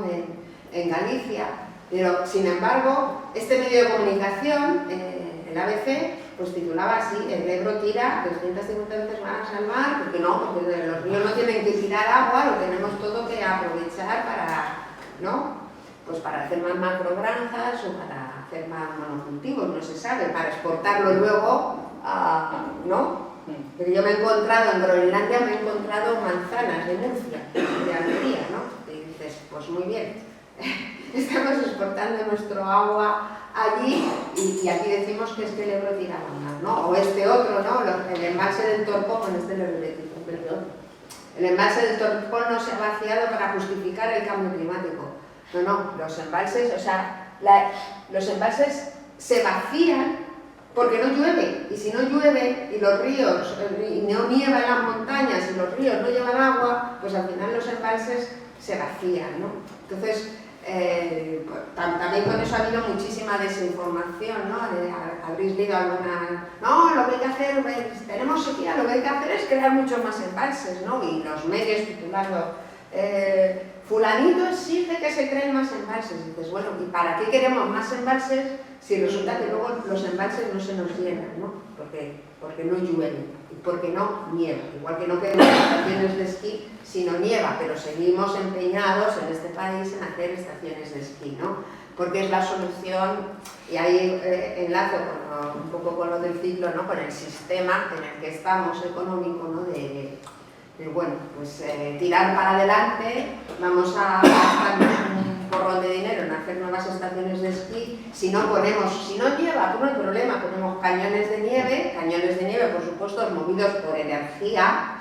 en Galicia. Pero, sin embargo, este medio de comunicación, el ABC, pues titulaba así: el Ebro tira 250 veces más al mar, porque los ríos no tienen que tirar agua, lo tenemos todo que aprovechar para, ¿no? Pues para hacer más macrogranjas o para hacer más monocultivos, no se sabe, para exportarlo luego, ¿no? Pero yo me he encontrado en Groenlandia, me he encontrado manzanas de Murcia, de Almería, ¿no? Y dices, pues muy bien, estamos exportando nuestro agua allí y aquí decimos que es que el Ebro tira al mar, ¿no? O este otro, ¿no? El embalse del Torpón, perdón. El embalse del Torpón no se ha vaciado para justificar el cambio climático. No, los embalses, o sea, los embalses se vacían porque no llueve, y si no llueve y los ríos, y no nieva en las montañas y los ríos no llevan agua, pues al final los embalses se vacían, ¿no? Entonces, también con eso ha habido muchísima desinformación, ¿no? Habréis leído alguna... No, lo que hay que hacer, tenemos sequía, lo que hay que hacer es crear muchos más embalses, ¿no? Y los medios titulando... fulanito exige que se creen más embalses. Y dices, bueno, ¿y para qué queremos más embalses si resulta que luego los embalses no se nos llenan, ¿no? Porque no llueve y porque no nieva. Igual que no queremos estaciones de esquí si no nieva, pero seguimos empeñados en este país en hacer estaciones de esquí, ¿no? Porque es la solución, y ahí enlazo un poco con lo del ciclo, ¿no? Con el sistema en el que estamos económico, ¿no? Bueno, pues tirar para adelante, vamos a gastarnos un porrón de dinero en hacer nuevas estaciones de esquí. Si no lleva, pues no hay problema, ponemos cañones de nieve, por supuesto, movidos por energía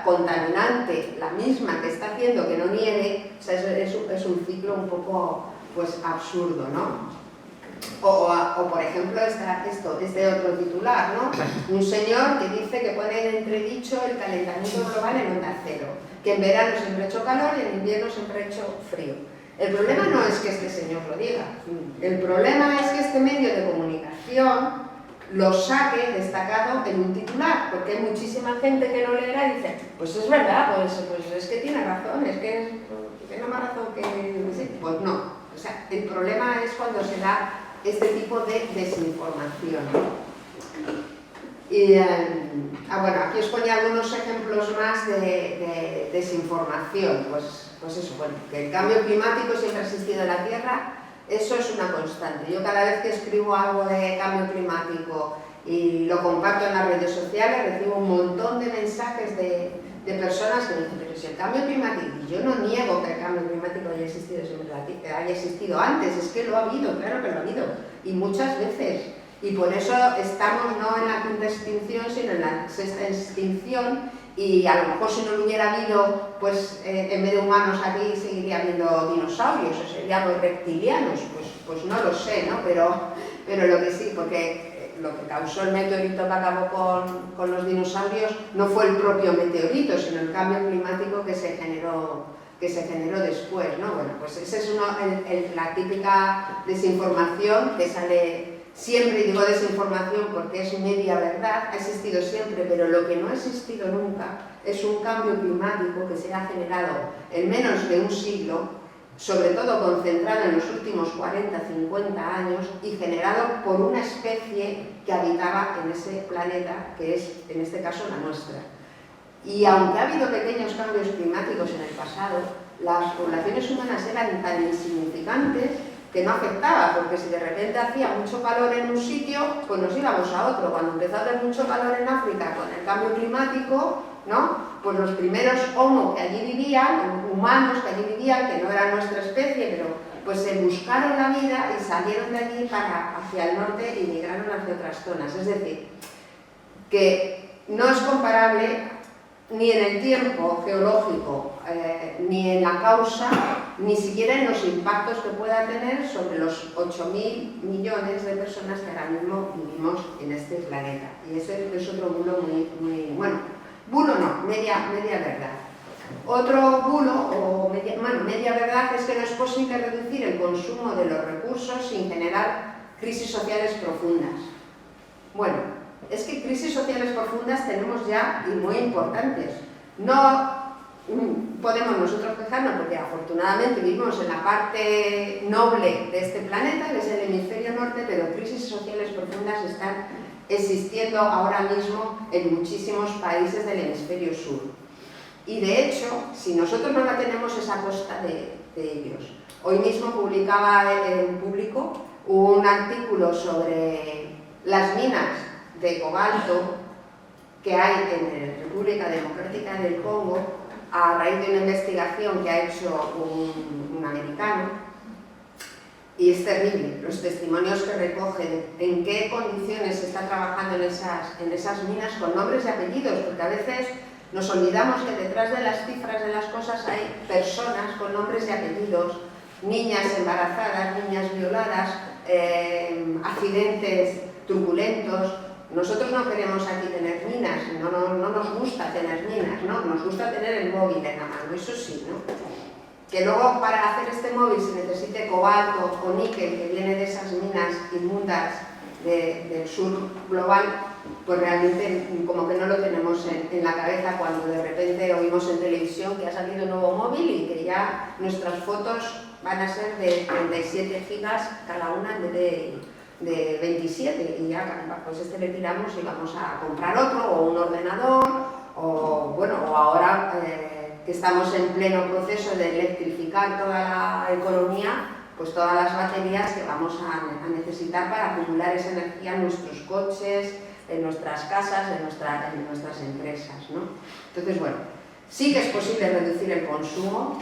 contaminante, la misma que está haciendo que no nieve. O sea, es un ciclo un poco, pues, absurdo, ¿no? O por ejemplo, este otro titular, ¿no? Un señor que dice que pone en entredicho el calentamiento global en onda cero, que en verano siempre ha hecho calor y en invierno siempre ha hecho frío. El problema no es que este señor lo diga, el problema es que este medio de comunicación lo saque destacado en un titular, porque hay muchísima gente que lo leerá y dice, pues es verdad, pues es que tiene razón, es que tiene más razón que... Pues no, o sea, el problema es cuando se da este tipo de desinformación. Y bueno, aquí os ponía algunos ejemplos más de desinformación. Pues eso, bueno, que el cambio climático siempre ha existido en la Tierra, eso es una constante. Yo cada vez que escribo algo de cambio climático y lo comparto en las redes sociales, recibo un montón de mensajes de personas que me dicen, pero si el cambio climático, y yo no niego que el cambio climático haya existido siempre, haya existido antes, es que lo ha habido, claro que lo ha habido, y muchas veces. Y por eso estamos no en la quinta extinción, sino en la sexta extinción, y a lo mejor si no lo hubiera habido, pues en vez de humanos aquí seguiría habiendo dinosaurios, o seríamos reptilianos, pues no lo sé, ¿no? Pero lo que sí, porque lo que causó el meteorito que acabó con los dinosaurios no fue el propio meteorito, sino el cambio climático que se generó después, ¿no? Bueno, pues esa es la típica desinformación que sale siempre, y digo desinformación porque es media verdad, ha existido siempre, pero lo que no ha existido nunca es un cambio climático que se ha generado en menos de un siglo, sobre todo concentrado en los últimos 40, 50 años y generado por una especie que habitaba en ese planeta, que es en este caso la nuestra. Y aunque ha habido pequeños cambios climáticos en el pasado, las poblaciones humanas eran tan insignificantes que no afectaba, porque si de repente hacía mucho calor en un sitio, pues nos íbamos a otro. Cuando empezó a hacer mucho calor en África con el cambio climático, ¿no? Pues los primeros homo que allí vivían, humanos que allí vivían, que no eran nuestra especie, pero pues se buscaron la vida y salieron de allí hacia el norte y migraron hacia otras zonas. Es decir, que no es comparable ni en el tiempo geológico, ni en la causa, ni siquiera en los impactos que pueda tener sobre los 8.000 millones de personas que ahora mismo vivimos en este planeta. Y ese es otro bulo muy bueno, bulo no, media verdad. Otro bulo, media verdad, es que no es posible reducir el consumo de los recursos sin generar crisis sociales profundas. Bueno, es que crisis sociales profundas tenemos ya y muy importantes. No podemos nosotros quejarnos porque afortunadamente vivimos en la parte noble de este planeta, que es el hemisferio norte, pero crisis sociales profundas están existiendo ahora mismo en muchísimos países del hemisferio sur. Y de hecho, si nosotros no la tenemos, es a costa de ellos. Hoy mismo publicaba en Público un artículo sobre las minas de cobalto que hay en la República Democrática del Congo a raíz de una investigación que ha hecho un americano, y es terrible los testimonios que recoge de en qué condiciones se está trabajando en esas minas con nombres y apellidos, porque a veces nos olvidamos que detrás de las cifras de las cosas hay personas con nombres y apellidos, niñas embarazadas, niñas violadas, accidentes truculentos. Nosotros no queremos aquí tener minas, no nos gusta tener minas, ¿no? Nos gusta tener el móvil en la mano, eso sí, ¿no? Que luego para hacer este móvil se necesite cobalto o níquel, que viene de esas minas inmundas del sur global, pues realmente como que no lo tenemos en la cabeza cuando de repente oímos en televisión que ha salido un nuevo móvil y que ya nuestras fotos van a ser de 37 gigas cada una en vez de 27, y ya pues este le tiramos y vamos a comprar otro o un ordenador, o bueno, o ahora que estamos en pleno proceso de electrificar toda la economía, pues todas las baterías que vamos a necesitar para acumular esa energía en nuestros coches, en nuestras casas, en nuestras empresas, ¿no? Entonces, bueno, sí que es posible reducir el consumo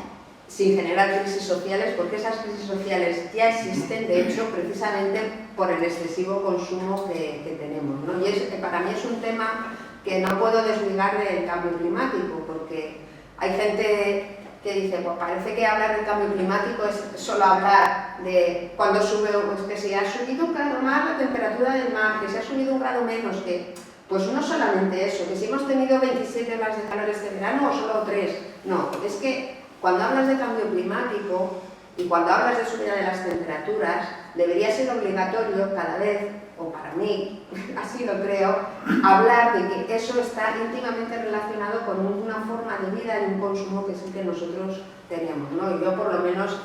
sin generar crisis sociales, porque esas crisis sociales ya existen, de hecho, precisamente por el excesivo consumo que tenemos, ¿no? Y para mí es un tema que no puedo desligar del cambio climático, porque hay gente que dice, pues parece que hablar del cambio climático es solo hablar hablar de cuando sube, pues que si ha subido un grado más la temperatura del mar, que si ha subido un grado menos, que pues no solamente eso, que si hemos tenido 27 horas de calor este verano o solo 3, no, es que cuando hablas de cambio climático y cuando hablas de subida de las temperaturas, debería ser obligatorio cada vez, o para mí, así lo creo, hablar de que eso está íntimamente relacionado con una forma de vida y un consumo que sí que nosotros teníamos, ¿no? Y yo por lo menos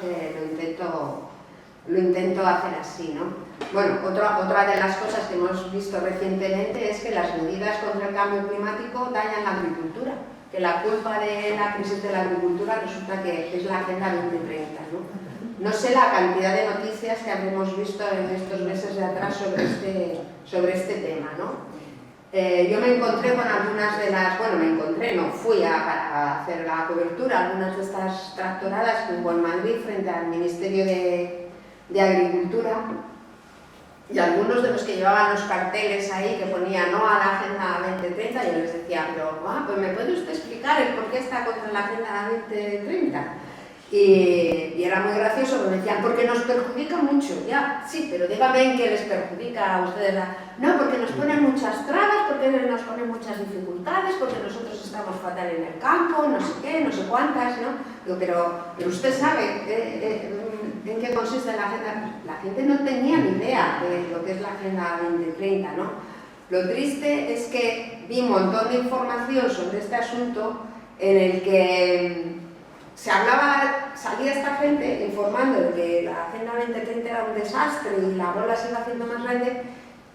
lo intento hacer así, ¿no? Bueno, otra de las cosas que hemos visto recientemente es que las medidas contra el cambio climático dañan la agricultura, que la culpa de la crisis de la agricultura resulta que es la Agenda 2030, ¿no? No sé la cantidad de noticias que habremos visto en estos meses de atrás sobre este tema, ¿no? Yo me encontré con algunas de las, fui para hacer la cobertura, algunas de estas tractoradas que hubo en Madrid frente al Ministerio de Agricultura, y algunos de los que llevaban los carteles ahí que ponían no a la Agenda 2030, yo les decía, pero pues ¿me puede usted explicar el por qué está contra la Agenda 2030? Y era muy gracioso, porque me decían, porque nos perjudica mucho. Ya, sí, pero dígame en qué les perjudica a ustedes. No, porque nos ponen muchas trabas, porque nos ponen muchas dificultades, porque nosotros estamos fatal en el campo, no sé qué, no sé cuántas, ¿no? Digo, pero usted sabe en qué consiste la agenda. La gente no tenía ni idea de lo que es la Agenda 2030, ¿no? Lo triste es que vi un montón de información sobre este asunto en el que salía esta gente informando de que la Agenda 2030 era un desastre y la bola se iba haciendo más grande,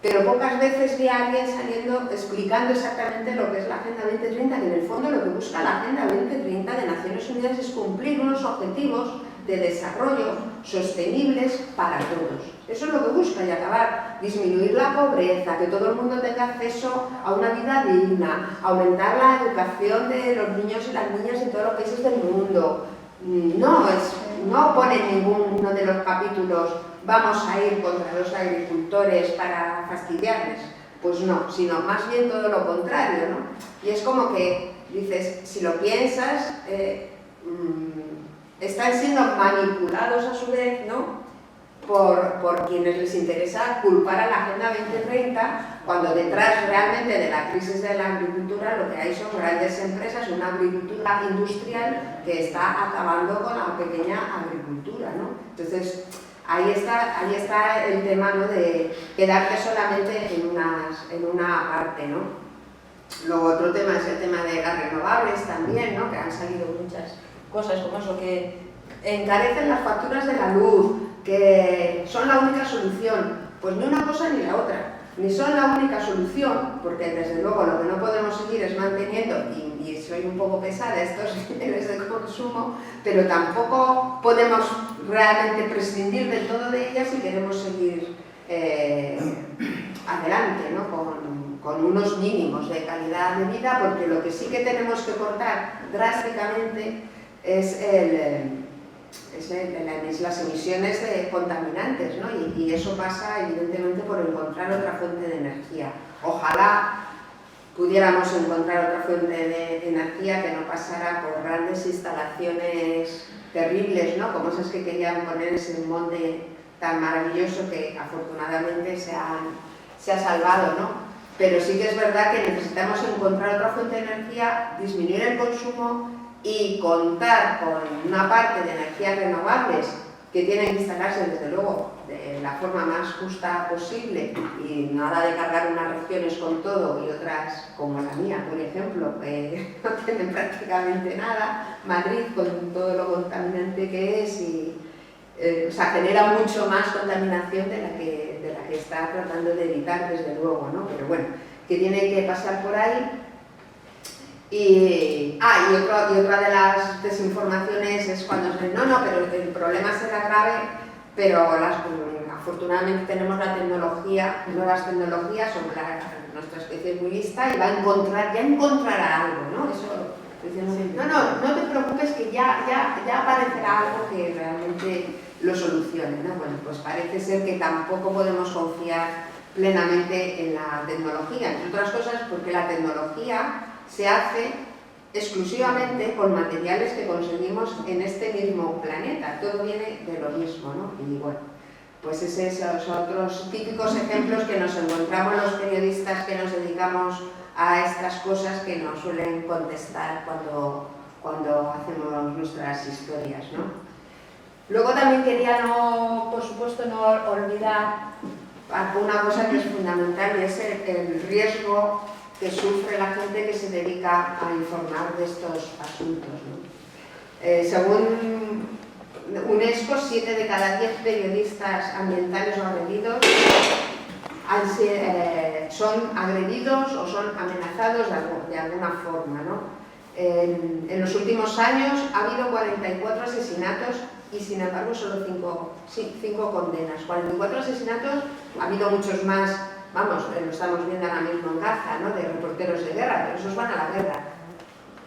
pero pocas veces vi a alguien saliendo explicando exactamente lo que es la Agenda 2030, que en el fondo lo que busca la Agenda 2030 de Naciones Unidas es cumplir unos objetivos de desarrollo sostenibles para todos. Eso es lo que busca y acabar, disminuir la pobreza, que todo el mundo tenga acceso a una vida digna, aumentar la educación de los niños y las niñas en todos los países del mundo. No pone en ninguno de los capítulos vamos a ir contra los agricultores para fastidiarles. Pues no, sino más bien todo lo contrario, ¿no? Y es como que dices, si lo piensas, están siendo manipulados a su vez, ¿no? Por quienes les interesa culpar a la Agenda 2030, cuando detrás realmente de la crisis de la agricultura lo que hay son grandes empresas, una agricultura industrial que está acabando con la pequeña agricultura, ¿no? Entonces, ahí está el tema, ¿no? De quedarte solamente en una parte, ¿no? Luego otro tema es el tema de las renovables también, ¿no? Que han salido muchas cosas como eso, que encarecen las facturas de la luz, que son la única solución. Pues ni una cosa ni la otra. Ni son la única solución, porque desde luego lo que no podemos seguir es manteniendo, y soy un poco pesada, estos niveles de consumo, pero tampoco podemos realmente prescindir del todo de ellas si queremos seguir adelante, ¿no? Con unos mínimos de calidad de vida, porque lo que sí que tenemos que cortar drásticamente es las emisiones de contaminantes, ¿no? Y eso pasa evidentemente por encontrar otra fuente de energía. Ojalá pudiéramos encontrar otra fuente de energía que no pasara por grandes instalaciones terribles, ¿no? Como esas que querían poner en ese monte tan maravilloso que afortunadamente se ha salvado, ¿no? Pero sí que es verdad que necesitamos encontrar otra fuente de energía, disminuir el consumo y contar con una parte de energías renovables que tienen que instalarse desde luego de la forma más justa posible y nada de cargar unas regiones con todo y otras como la mía, por ejemplo, que no tienen prácticamente nada, Madrid con todo lo contaminante que es y genera mucho más contaminación de la que está tratando de evitar desde luego, ¿no? Pero bueno, que tiene que pasar por ahí. Y otra de las desinformaciones es cuando se dice, no, pero el problema será grave, pero afortunadamente tenemos la tecnología, nuevas tecnologías, nuestra especie es muy lista y ya encontrará algo, ¿no? Eso, no te preocupes que ya aparecerá algo que realmente lo solucione, ¿no? Bueno, pues parece ser que tampoco podemos confiar plenamente en la tecnología, entre otras cosas porque la tecnología se hace exclusivamente con materiales que conseguimos en este mismo planeta. Todo viene de lo mismo, ¿no? Y bueno, pues esos otros típicos ejemplos que nos encontramos los periodistas que nos dedicamos a estas cosas, que nos suelen contestar cuando hacemos nuestras historias, ¿no? Luego también quería, por supuesto, no olvidar una cosa que es fundamental, y es el riesgo que sufre la gente que se dedica a informar de estos asuntos, ¿no? Según UNESCO, 7 de cada 10 periodistas ambientales o agredidos son agredidos o son amenazados de alguna forma, ¿no? En los últimos años ha habido 44 asesinatos y, sin embargo, solo 5 condenas. 44 asesinatos, ha habido muchos más. Vamos, lo estamos viendo ahora mismo en Gaza, ¿no? De reporteros de guerra, pero esos van a la guerra.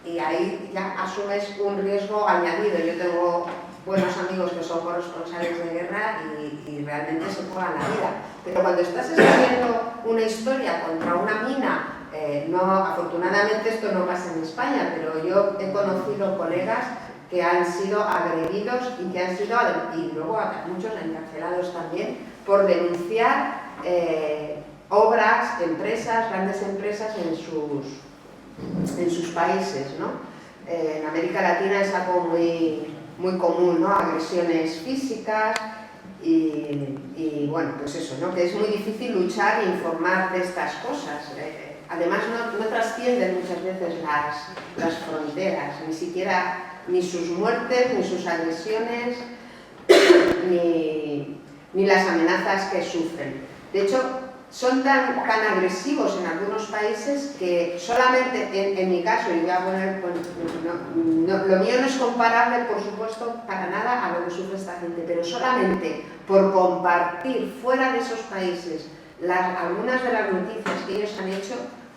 Y ahí ya asumes un riesgo añadido. Yo tengo buenos amigos que son corresponsales de guerra y realmente se juegan la vida. Pero cuando estás escribiendo una historia contra una mina, afortunadamente esto no pasa en España, pero yo he conocido colegas que han sido agredidos y que han sido, y luego muchos encarcelados también, por denunciar obras, empresas, grandes empresas en sus países, ¿no? En América Latina es algo muy, muy común, ¿no? Agresiones físicas y bueno, pues eso, ¿no? Que es muy difícil luchar e informar de estas cosas. Además no trascienden muchas veces las fronteras, ni sus muertes, ni sus agresiones, ni las amenazas que sufren. De hecho, son tan agresivos en algunos países que solamente, en mi caso, y voy a poner, lo mío no es comparable, por supuesto, para nada a lo que sufre esta gente, pero solamente por compartir fuera de esos países algunas de las noticias que ellos han hecho,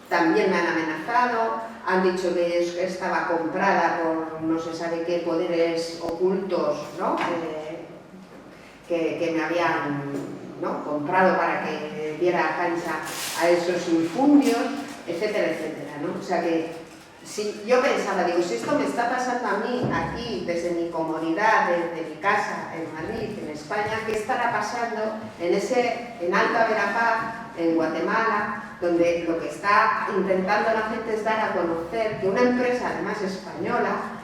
también me han amenazado, han dicho que estaba comprada por no se sabe qué poderes ocultos, ¿no? Que me habían, ¿no? comprado para que diera cancha a esos infundios, etcétera, etcétera, ¿no? O sea que si yo pensaba, digo, si esto me está pasando a mí aquí, desde mi comodidad, desde mi casa, en Madrid, en España, ¿qué estará pasando en Alta Verapaz, en Guatemala, donde lo que está intentando la gente es dar a conocer que una empresa, además española,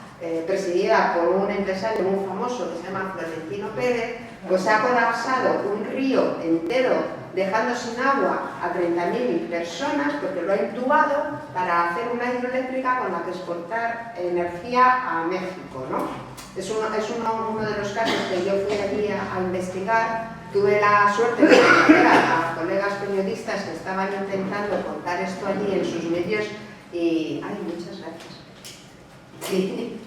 presidida por un empresario muy famoso que se llama Florentino Pérez, pues ha colapsado un río entero, dejando sin agua a 30.000 personas, porque lo ha intubado para hacer una hidroeléctrica con la que exportar energía a México, ¿no? Es uno de los casos que yo fui allí a investigar. Tuve la suerte de conocer a colegas periodistas que estaban intentando contar esto allí en sus medios y... ¡Ay, muchas gracias! Vi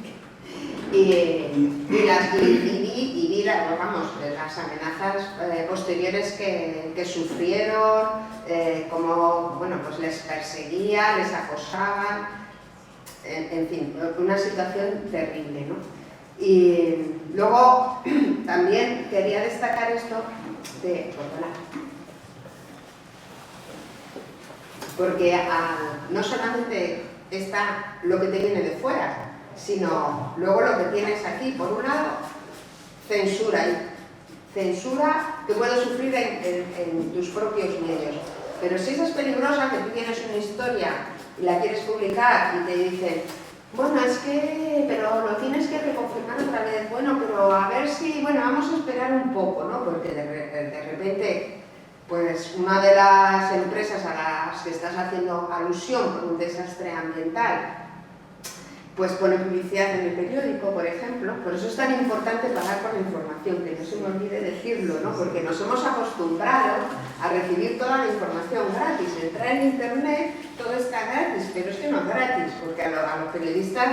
las amenazas posteriores que sufrieron, cómo, bueno, pues les perseguía, les acosaban, en fin, una situación terrible, ¿no? Y luego también quería destacar esto de... Porque no solamente está lo que te viene de fuera, sino luego lo que tienes aquí. Por un lado, censura que puedes sufrir en tus propios medios. Pero si esa es peligrosa, que tú tienes una historia y la quieres publicar y te dicen, bueno, es que, pero lo tienes que reconfirmar otra vez, bueno, pero a ver si, bueno, vamos a esperar un poco, ¿no? Porque de repente, pues una de las empresas a las que estás haciendo alusión por un desastre ambiental, pues pone publicidad en el periódico, por ejemplo. Por eso es tan importante pagar por la información, que no se me olvide decirlo, ¿no? Porque nos hemos acostumbrado a recibir toda la información gratis. Entrar en internet, todo está gratis, pero es que no es gratis, porque a los periodistas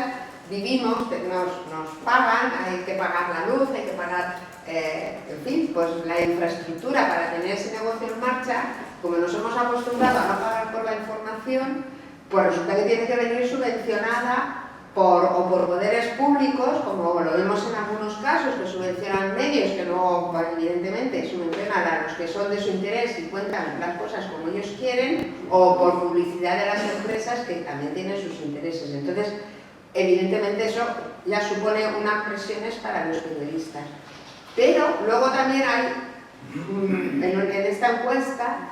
vivimos, nos pagan, hay que pagar la luz, hay que pagar, en fin, pues la infraestructura para tener ese negocio en marcha. Como nos hemos acostumbrado a no pagar por la información, pues resulta que tiene que venir subvencionada por poderes públicos, como lo vemos en algunos casos, que subvencionan medios que luego, evidentemente, subvencionan a los que son de su interés y cuentan las cosas como ellos quieren, o por publicidad de las empresas que también tienen sus intereses. Entonces, evidentemente eso ya supone unas presiones para los periodistas. Pero luego también hay, en esta encuesta,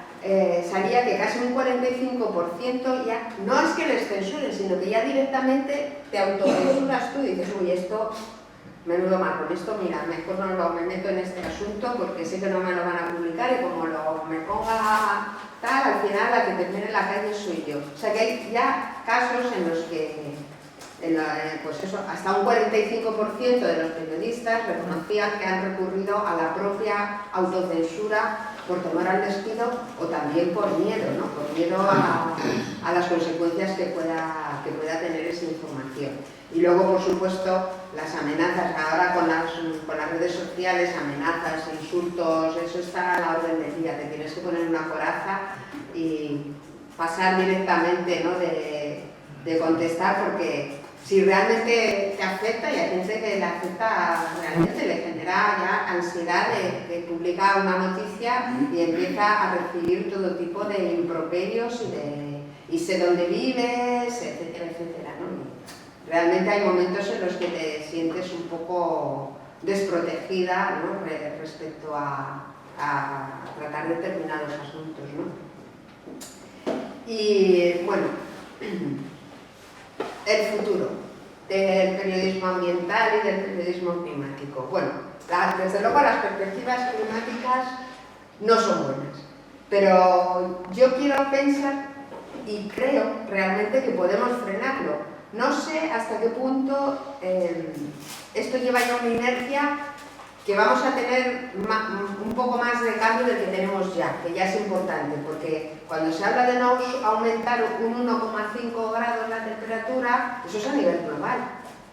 salía que casi un 45% ya, no es que les censuren, sino que ya directamente te autocensuras tú y dices, uy, esto, menudo marrón, esto, mira, mejor no me meto en este asunto porque sé que no me lo van a publicar y como me ponga tal, al final la que termine en la calle soy yo. O sea que hay ya casos en los que, pues eso, hasta un 45% de los periodistas reconocían que han recurrido a la propia autocensura por temor al despido o también por miedo, ¿no? Por miedo a las consecuencias que pueda tener esa información. Y luego, por supuesto, las amenazas. Ahora con las redes sociales, amenazas, insultos, eso está a la orden del día. Te tienes que poner una coraza y pasar directamente, ¿no? de contestar, porque si realmente te afecta, y hay gente que le afecta realmente, le genera ya ansiedad de publicar una noticia y empieza a recibir todo tipo de improperios y sé dónde vives, etcétera, etcétera, ¿no? Realmente hay momentos en los que te sientes un poco desprotegida, ¿no? Respecto a tratar determinados asuntos, ¿no? Y bueno, el futuro del periodismo ambiental y del periodismo climático. Bueno, desde luego las perspectivas climáticas no son buenas, pero yo quiero pensar y creo realmente que podemos frenarlo. No sé hasta qué punto esto lleva ya una inercia que vamos a tener un poco más de cambio del que tenemos ya, que ya es importante, porque cuando se habla de no aumentar un 1,5 grados la temperatura, eso es a nivel global,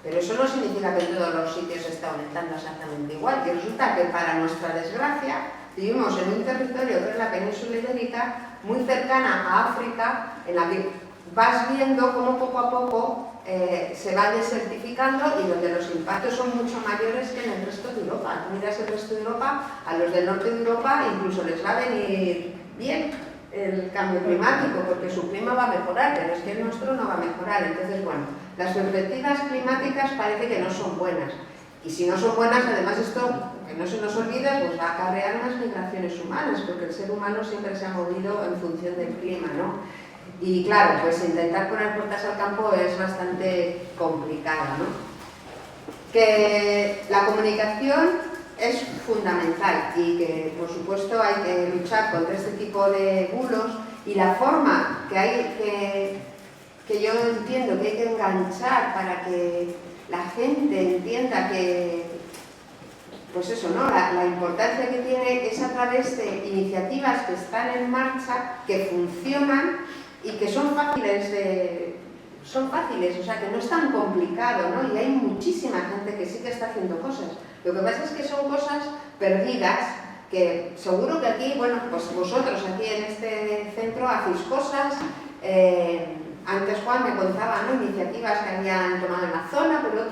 pero eso no significa que en todos los sitios se está aumentando exactamente igual, y resulta que para nuestra desgracia vivimos en un territorio que es la península ibérica, muy cercana a África, en la que vas viendo cómo poco a poco se va desertificando y donde los impactos son mucho mayores que en el resto de Europa. Miras el resto de Europa, a los del norte de Europa incluso les va a venir bien el cambio climático porque su clima va a mejorar, pero es que el nuestro no va a mejorar. Entonces, bueno, las perspectivas climáticas parece que no son buenas. Y si no son buenas, además esto, que no se nos olvide, pues va a acarrear unas migraciones humanas, porque el ser humano siempre se ha movido en función del clima, ¿no? Y claro, pues intentar poner puertas al campo es bastante complicado, ¿no? Que la comunicación es fundamental y que, por supuesto, hay que luchar contra este tipo de bulos y la forma que hay que yo entiendo que hay que enganchar para que la gente entienda que, pues eso, ¿no? La importancia que tiene es a través de iniciativas que están en marcha, que funcionan y que son fáciles, o sea, que no es tan complicado, ¿no? Y hay muchísima gente que sí que está haciendo cosas. Lo que pasa es que son cosas perdidas, que seguro que aquí, bueno, pues vosotros aquí en este centro hacéis cosas. Antes Juan me contaba, ¿no? Iniciativas que habían tomado en la zona, pero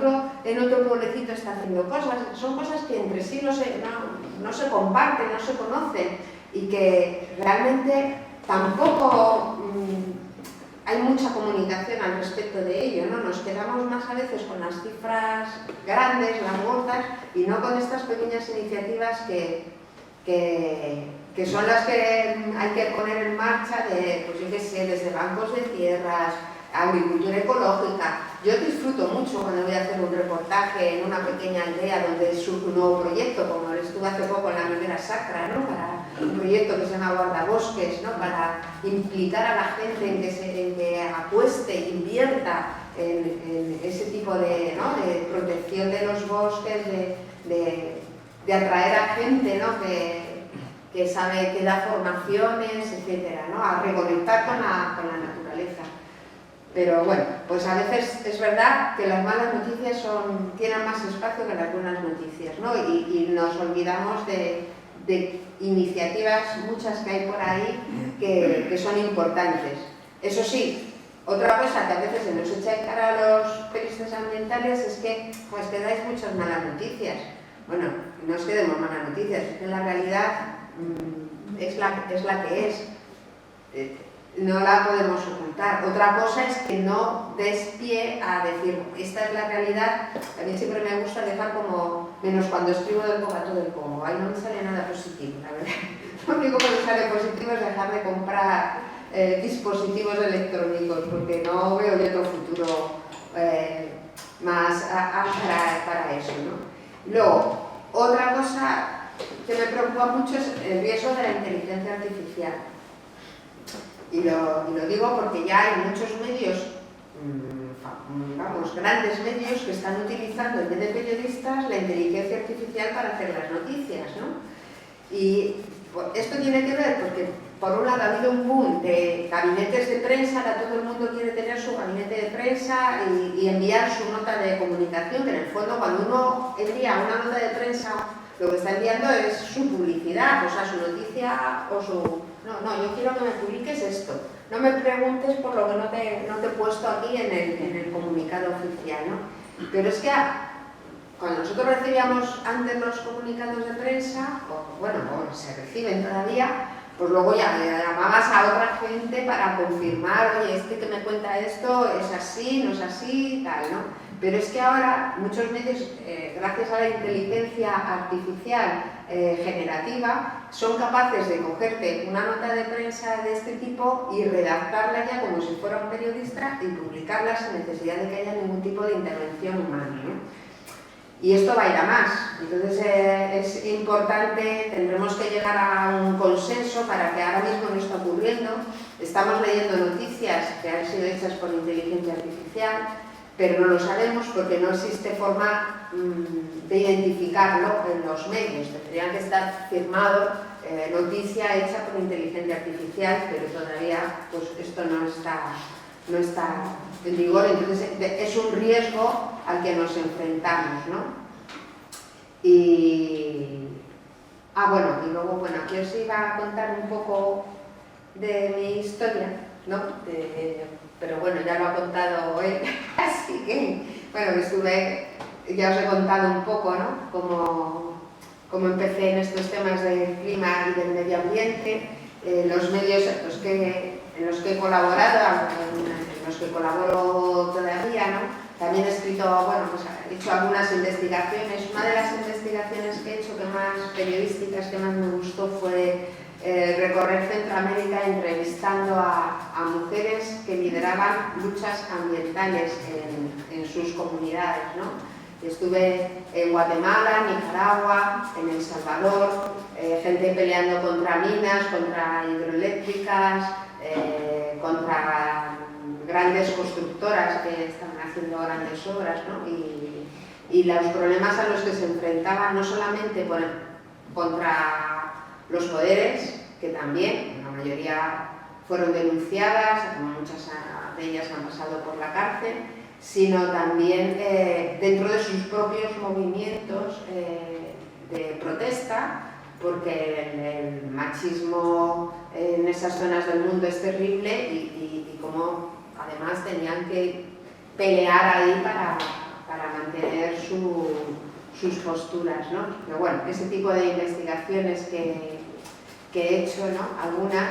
en otro pueblecito está haciendo cosas. Son cosas que entre sí no se comparten, no se conocen y que realmente tampoco hay mucha comunicación al respecto de ello, ¿no? Nos quedamos más a veces con las cifras grandes, las gordas, y no con estas pequeñas iniciativas que son las que hay que poner en marcha, pues yo qué sé, desde bancos de tierras, agricultura ecológica. Yo disfruto mucho cuando voy a hacer un reportaje en una pequeña aldea donde surge un nuevo proyecto, como estuve hace poco en la Ribera Sacra, ¿no? Para un proyecto que se llama Guardabosques, ¿no? Para implicar a la gente en que apueste, invierta en ese tipo de, ¿no? De protección de los bosques, de atraer a gente, ¿no? que sabe, que da formaciones, etcétera, ¿no? A reconectar con la naturaleza. Pero bueno, pues a veces es verdad que las malas noticias tienen más espacio que las buenas noticias, ¿no? Y nos olvidamos de iniciativas, muchas que hay por ahí, que son importantes. Eso sí, otra cosa que a veces se nos echa en cara a los periodistas ambientales es que pues que dais muchas malas noticias. Bueno, no es que demos malas noticias, es que la realidad es la que es. no la podemos ocultar. Otra cosa es que no des pie a decir, esta es la realidad. A mí siempre me gusta dejar como, menos cuando escribo del bogato del Congo, ahí no me sale nada positivo, la verdad. Lo único que me sale positivo es dejar de comprar dispositivos electrónicos, porque no veo yo otro futuro más para eso, ¿no? Luego, otra cosa que me preocupa mucho es el riesgo de la inteligencia artificial. Y lo digo porque ya hay muchos medios, vamos, grandes medios que están utilizando en vez de periodistas la inteligencia artificial para hacer las noticias, ¿no? Y esto tiene que ver porque, por un lado, ha habido un boom de gabinetes de prensa, ahora todo el mundo quiere tener su gabinete de prensa y enviar su nota de comunicación, que en el fondo cuando uno envía una nota de prensa, lo que está enviando es su publicidad, o sea, su noticia o su... No, yo quiero que me publiques esto. No me preguntes por lo que no te he puesto aquí en el comunicado oficial, ¿no? Pero es que cuando nosotros recibíamos antes los comunicados de prensa, o se reciben todavía, pues luego ya le llamabas a otra gente para confirmar, oye, este que me cuenta esto es así, no es así, tal, ¿no? Pero es que ahora muchos medios, gracias a la inteligencia artificial generativa, son capaces de cogerte una nota de prensa de este tipo y redactarla ya como si fuera un periodista y publicarla sin necesidad de que haya ningún tipo de intervención humana, ¿no? Y esto va a ir a más. Entonces es importante, tendremos que llegar a un consenso para que ahora mismo no está ocurriendo. Estamos leyendo noticias que han sido hechas por inteligencia artificial, pero no lo sabemos porque no existe forma de identificarlo en los medios. Tendrían que estar firmado noticia hecha por inteligencia artificial, pero todavía pues, esto no está en vigor. Entonces es un riesgo al que nos enfrentamos, ¿no? Y luego, aquí os iba a contar un poco de mi historia, ¿no? Pero bueno, ya lo ha contado él, así que, ya os he contado un poco, ¿no? Cómo empecé en estos temas del clima y del medio ambiente, los medios en los que he colaborado, en los que colaboro todavía, ¿no? También he escrito, he hecho algunas investigaciones. Una de las investigaciones que he hecho periodísticas que más me gustó fue recorrer Centroamérica entrevistando a mujeres que lideraban luchas ambientales en sus comunidades, ¿no? Estuve en Guatemala, Nicaragua, en El Salvador, gente peleando contra minas, contra hidroeléctricas, contra grandes constructoras que están haciendo grandes obras, ¿no? Y los problemas a los que se enfrentaban no solamente contra los poderes, que también, la mayoría fueron denunciadas, como muchas de ellas han pasado por la cárcel, sino también dentro de sus propios movimientos de protesta, porque el machismo en esas zonas del mundo es terrible y como además tenían que pelear ahí para mantener sus posturas, ¿no? Pero bueno, ese tipo de investigaciones que he hecho, ¿no? Algunas.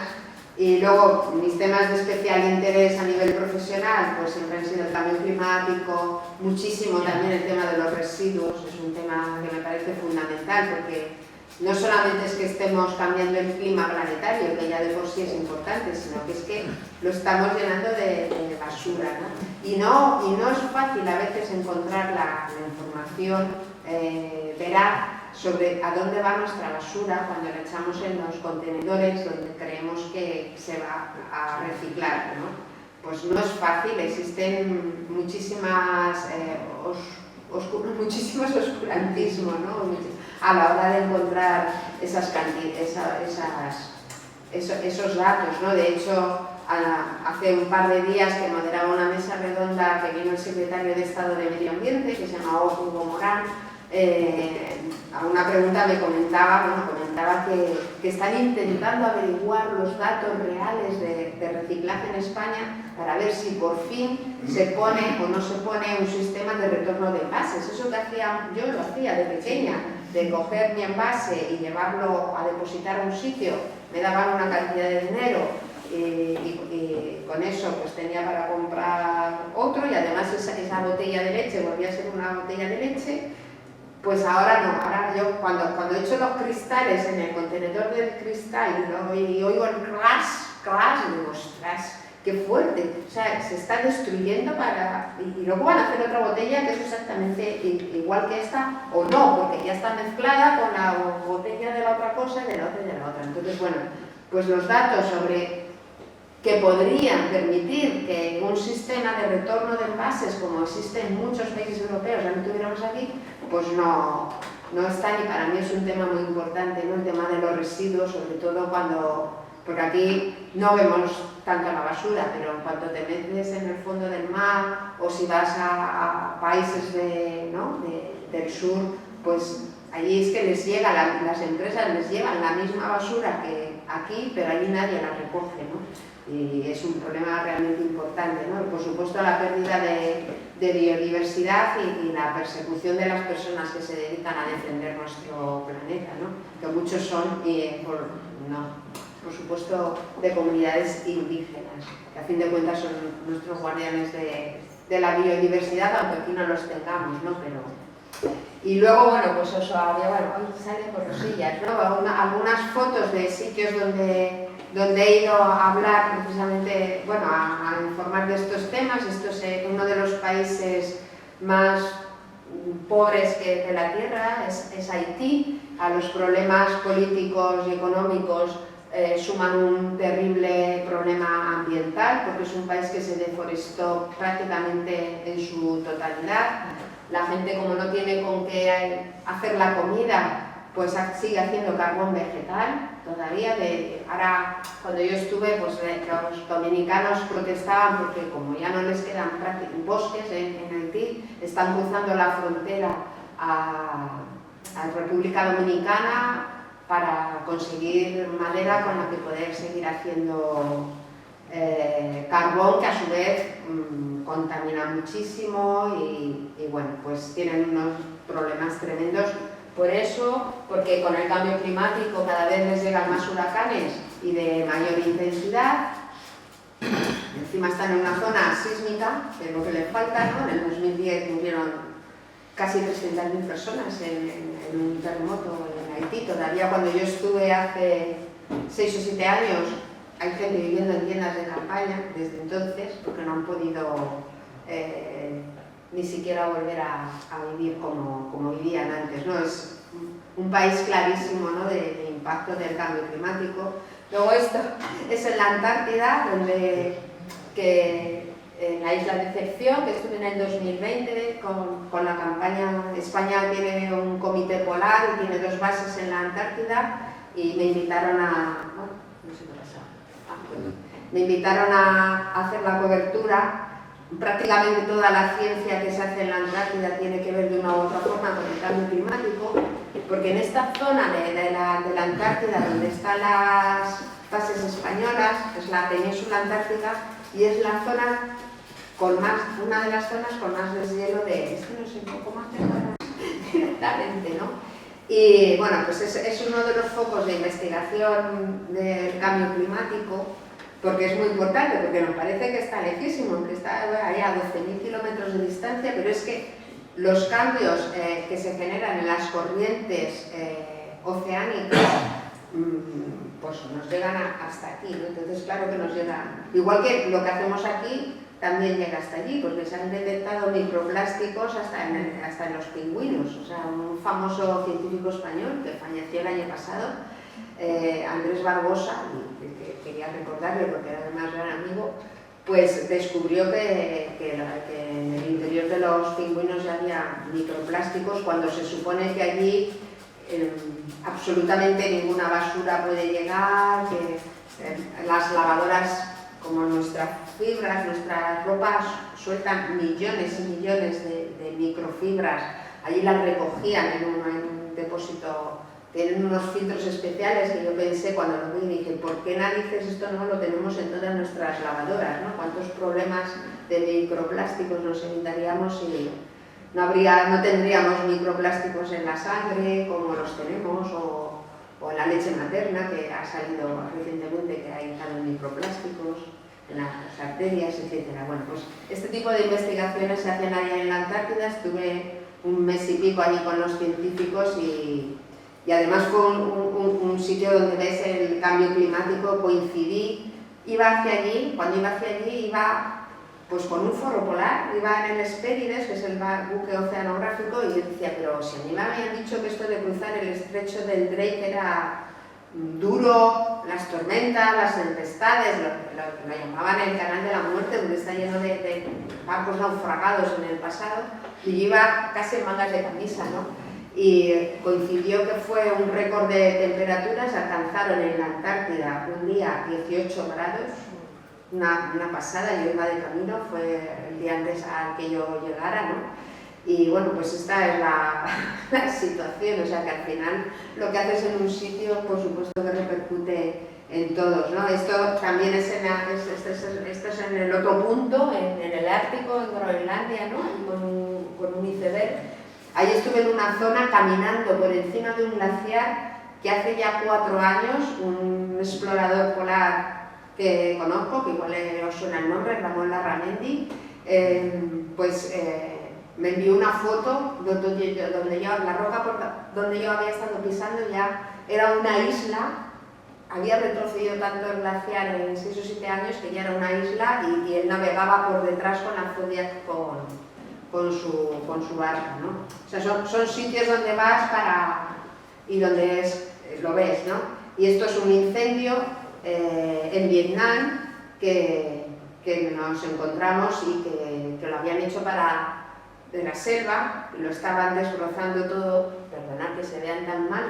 Y luego, mis temas de especial interés a nivel profesional, pues siempre han sido el cambio climático, muchísimo también el tema de los residuos, es un tema que me parece fundamental, porque no solamente es que estemos cambiando el clima planetario, que ya de por sí es importante, sino que es que lo estamos llenando de basura, ¿no? Y no es fácil a veces encontrar la información veraz sobre a dónde va nuestra basura cuando la echamos en los contenedores donde creemos que se va a reciclar, ¿no? Pues no es fácil, existen muchísimos oscurantismos, ¿no? A la hora de encontrar esos datos, ¿no? De hecho, hace un par de días que moderaba una mesa redonda que vino el secretario de Estado de Medio Ambiente, que se llama Hugo Morán, a una pregunta me comentaba que están intentando averiguar los datos reales de reciclaje en España para ver si por fin se pone o no se pone un sistema de retorno de envases. Eso que yo lo hacía de pequeña, de coger mi envase y llevarlo a depositar a un sitio, me daban una cantidad de dinero y con eso pues tenía para comprar otro, y además esa botella de leche volvía a ser una botella de leche. Pues ahora no, ahora yo cuando echo los cristales en el contenedor del cristal y oigo el crash, digo, ostras, qué fuerte, o sea, se está destruyendo y luego van a hacer otra botella que es exactamente igual que esta, o no, porque ya está mezclada con la botella de la otra cosa y de la otra y de la otra. Entonces, bueno, pues los datos sobre que podrían permitir que un sistema de retorno de envases, como existe en muchos países europeos, ya no tuviéramos aquí, pues no está, y para mí es un tema muy importante, ¿no? El tema de los residuos, sobre todo porque aquí no vemos tanto la basura, pero en cuanto te metes en el fondo del mar o si vas a países del sur, pues allí es que les llega, las empresas les llevan la misma basura que aquí, pero allí nadie la recoge, ¿no? Y es un problema realmente importante, ¿no? Por supuesto, la pérdida de biodiversidad y la persecución de las personas que se dedican a defender nuestro planeta, ¿no? Que muchos son, por supuesto, de comunidades indígenas, que a fin de cuentas son nuestros guardianes de la biodiversidad, aunque aquí no los tengamos, ¿no? Y luego, bueno, pues eso había, sale por cosillas, ¿no? Algunas fotos de sitios donde he ido a hablar precisamente, bueno, a informar de estos temas. Esto es uno de los países más pobres de la Tierra, es Haití. A los problemas políticos y económicos suman un terrible problema ambiental, porque es un país que se deforestó prácticamente en su totalidad. La gente, como no tiene con qué hacer la comida, pues sigue haciendo carbón vegetal todavía. Ahora, cuando yo estuve, pues los dominicanos protestaban porque como ya no les quedan bosques en Haití, están cruzando la frontera a República Dominicana para conseguir madera con la que poder seguir haciendo carbón, que a su vez contamina muchísimo y bueno, pues tienen unos problemas tremendos. Por eso, porque con el cambio climático cada vez les llegan más huracanes y de mayor intensidad. Encima están en una zona sísmica, que es lo que les falta, ¿no? En el 2010 murieron casi 300.000 personas en un terremoto en Haití. Todavía cuando yo estuve hace 6 o 7 años, hay gente viviendo en tiendas de campaña desde entonces, porque no han podido ni siquiera volver a vivir como vivían antes, ¿no? Es un país clarísimo, ¿no? de impacto del cambio climático. Luego esto es en la Antártida, en la isla de Decepción, que estuve en el 2020 con la campaña. España tiene un comité polar y tiene 2 bases en la Antártida, y me invitaron me invitaron a hacer la cobertura. Prácticamente toda la ciencia que se hace en la Antártida tiene que ver de una u otra forma con el cambio climático, porque en esta zona de la Antártida, donde están las bases españolas, es la península antártica, y es la zona una de las zonas con más deshielo no sé cómo hacerlo directamente, ¿no? Y bueno, pues es uno de los focos de investigación del cambio climático, porque es muy importante, porque nos parece que está lejísimo, que está allá a 12.000 kilómetros de distancia, pero es que los cambios que se generan en las corrientes oceánicas pues nos llegan hasta aquí, ¿no? Entonces claro que nos llegan, igual que lo que hacemos aquí también llega hasta allí, porque se han detectado microplásticos hasta en los pingüinos. O sea, un famoso científico español que falleció el año pasado, Andrés Barbosa, que quería recordarle porque era además gran amigo, pues descubrió que en el interior de los pingüinos ya había microplásticos, cuando se supone que allí absolutamente ninguna basura puede llegar, que las lavadoras, como nuestras fibras, nuestras ropas, sueltan millones y millones de microfibras. Allí las recogían en un depósito. Tienen unos filtros especiales que yo pensé cuando lo vi y dije, ¿por qué narices esto no lo tenemos en todas nuestras lavadoras, ¿no? ¿Cuántos problemas de microplásticos nos evitaríamos si no tendríamos microplásticos en la sangre como los tenemos, o o la leche materna, que ha salido recientemente, que hay también microplásticos en las arterias, etc. Bueno, pues este tipo de investigaciones se hacen allá en la Antártida. Estuve un mes y pico allí con los científicos y además fue un sitio donde ves el cambio climático. Coincidí, iba hacia allí, cuando iba hacia allí iba pues con un forro polar, iba en el Hespérides, que es el buque oceanográfico, y yo decía, pero si a mí me habían dicho que esto de cruzar el estrecho del Drake era duro, las tormentas, las tempestades, lo llamaban el canal de la muerte, donde está lleno de barcos naufragados en el pasado, y yo iba casi en mangas de camisa, ¿no? Y coincidió que fue un récord de temperaturas. Alcanzaron en la Antártida un día 18 grados, una pasada. Yo iba de camino, fue el día antes a que yo llegara, ¿no? Y bueno, pues esta es la situación, o sea que al final lo que haces en un sitio, por supuesto que repercute en todos, ¿no? Esto también es en el otro punto, en el Ártico, en Groenlandia, ¿no? Con un iceberg. Ahí estuve en una zona caminando por encima de un glaciar que hace ya 4 años un explorador polar que conozco, que igual os suena el nombre, Ramón Larramendi, me envió una foto donde yo, la roca donde yo había estado pisando ya era una isla. Había retrocedido tanto el glaciar en 6 o 7 años que ya era una isla, y él navegaba por detrás con la Zodiac con su barca, ¿no? O sea, son sitios donde vas y donde lo ves, ¿no? Y esto es un incendio en Vietnam que nos encontramos y que lo habían hecho de la selva, y lo estaban desbrozando todo. Perdonad que se vean tan mal,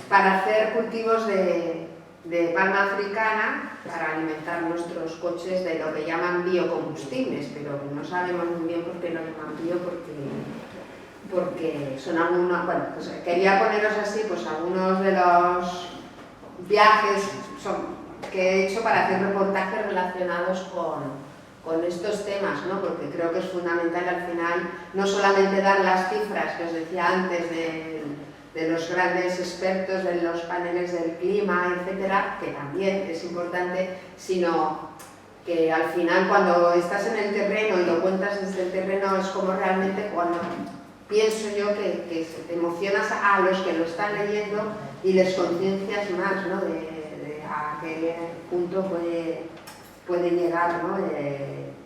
para hacer cultivos de palma africana para alimentar nuestros coches de lo que llaman biocombustibles, pero no sabemos muy bien por qué lo llaman bio, porque son algunos, bueno, pues quería poneros así, pues algunos de los viajes que he hecho para hacer reportajes relacionados con estos temas, ¿no? Porque creo que es fundamental al final no solamente dar las cifras que os decía antes de los grandes expertos, de los paneles del clima, etcétera, que también es importante, sino que al final cuando estás en el terreno y lo cuentas desde el terreno es como realmente cuando pienso yo que te emocionas a los que lo están leyendo y les conciencias más, ¿no? de a qué punto puede llegar, ¿no?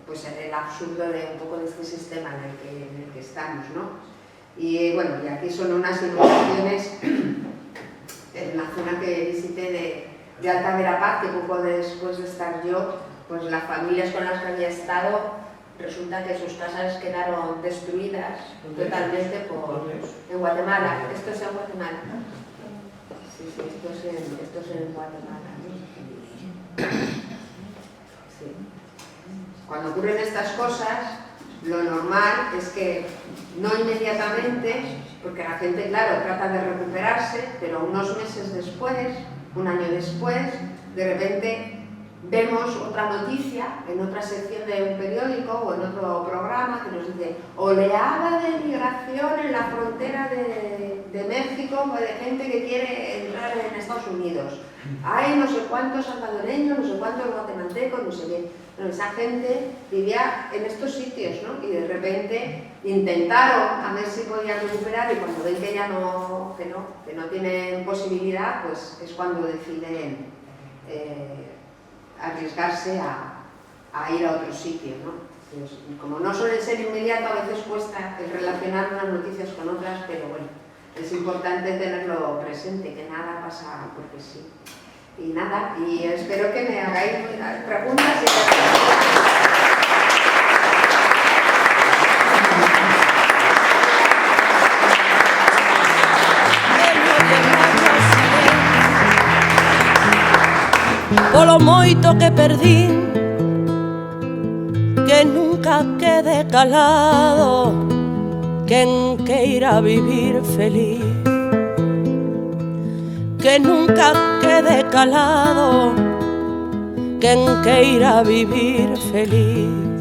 Pues el absurdo de un poco de este sistema en el que estamos, ¿no? Y bueno, y aquí son unas ilustraciones en la zona que visité de Alta Verapaz, que poco después de estar yo, pues las familias con las que había estado, resulta que sus casas quedaron destruidas totalmente en Guatemala. Esto es en Guatemala. Sí, esto es en Guatemala. Sí. Cuando ocurren estas cosas, lo normal es que no inmediatamente, porque la gente, claro, trata de recuperarse, pero unos meses después, un año después, de repente vemos otra noticia en otra sección de un periódico o en otro programa que nos dice oleada de migración en la frontera de México, de gente que quiere entrar en Estados Unidos. Hay no sé cuántos salvadoreños, no sé cuántos guatemaltecos, no sé qué. Bueno, esa gente vivía en estos sitios, ¿no? Y de repente intentaron a ver si podían recuperar, y cuando ven que ya no tienen posibilidad, pues es cuando deciden arriesgarse a ir a otro sitio, ¿no? Pues, como no suelen ser inmediato, a veces cuesta el relacionar unas noticias con otras, pero bueno, es importante tenerlo presente, que nada pasa porque sí. Y nada, y espero que me hagáis preguntas Polo moito que perdín, que nunca quede calado quen queira vivir feliz, que nunca quede calado quen queira vivir feliz.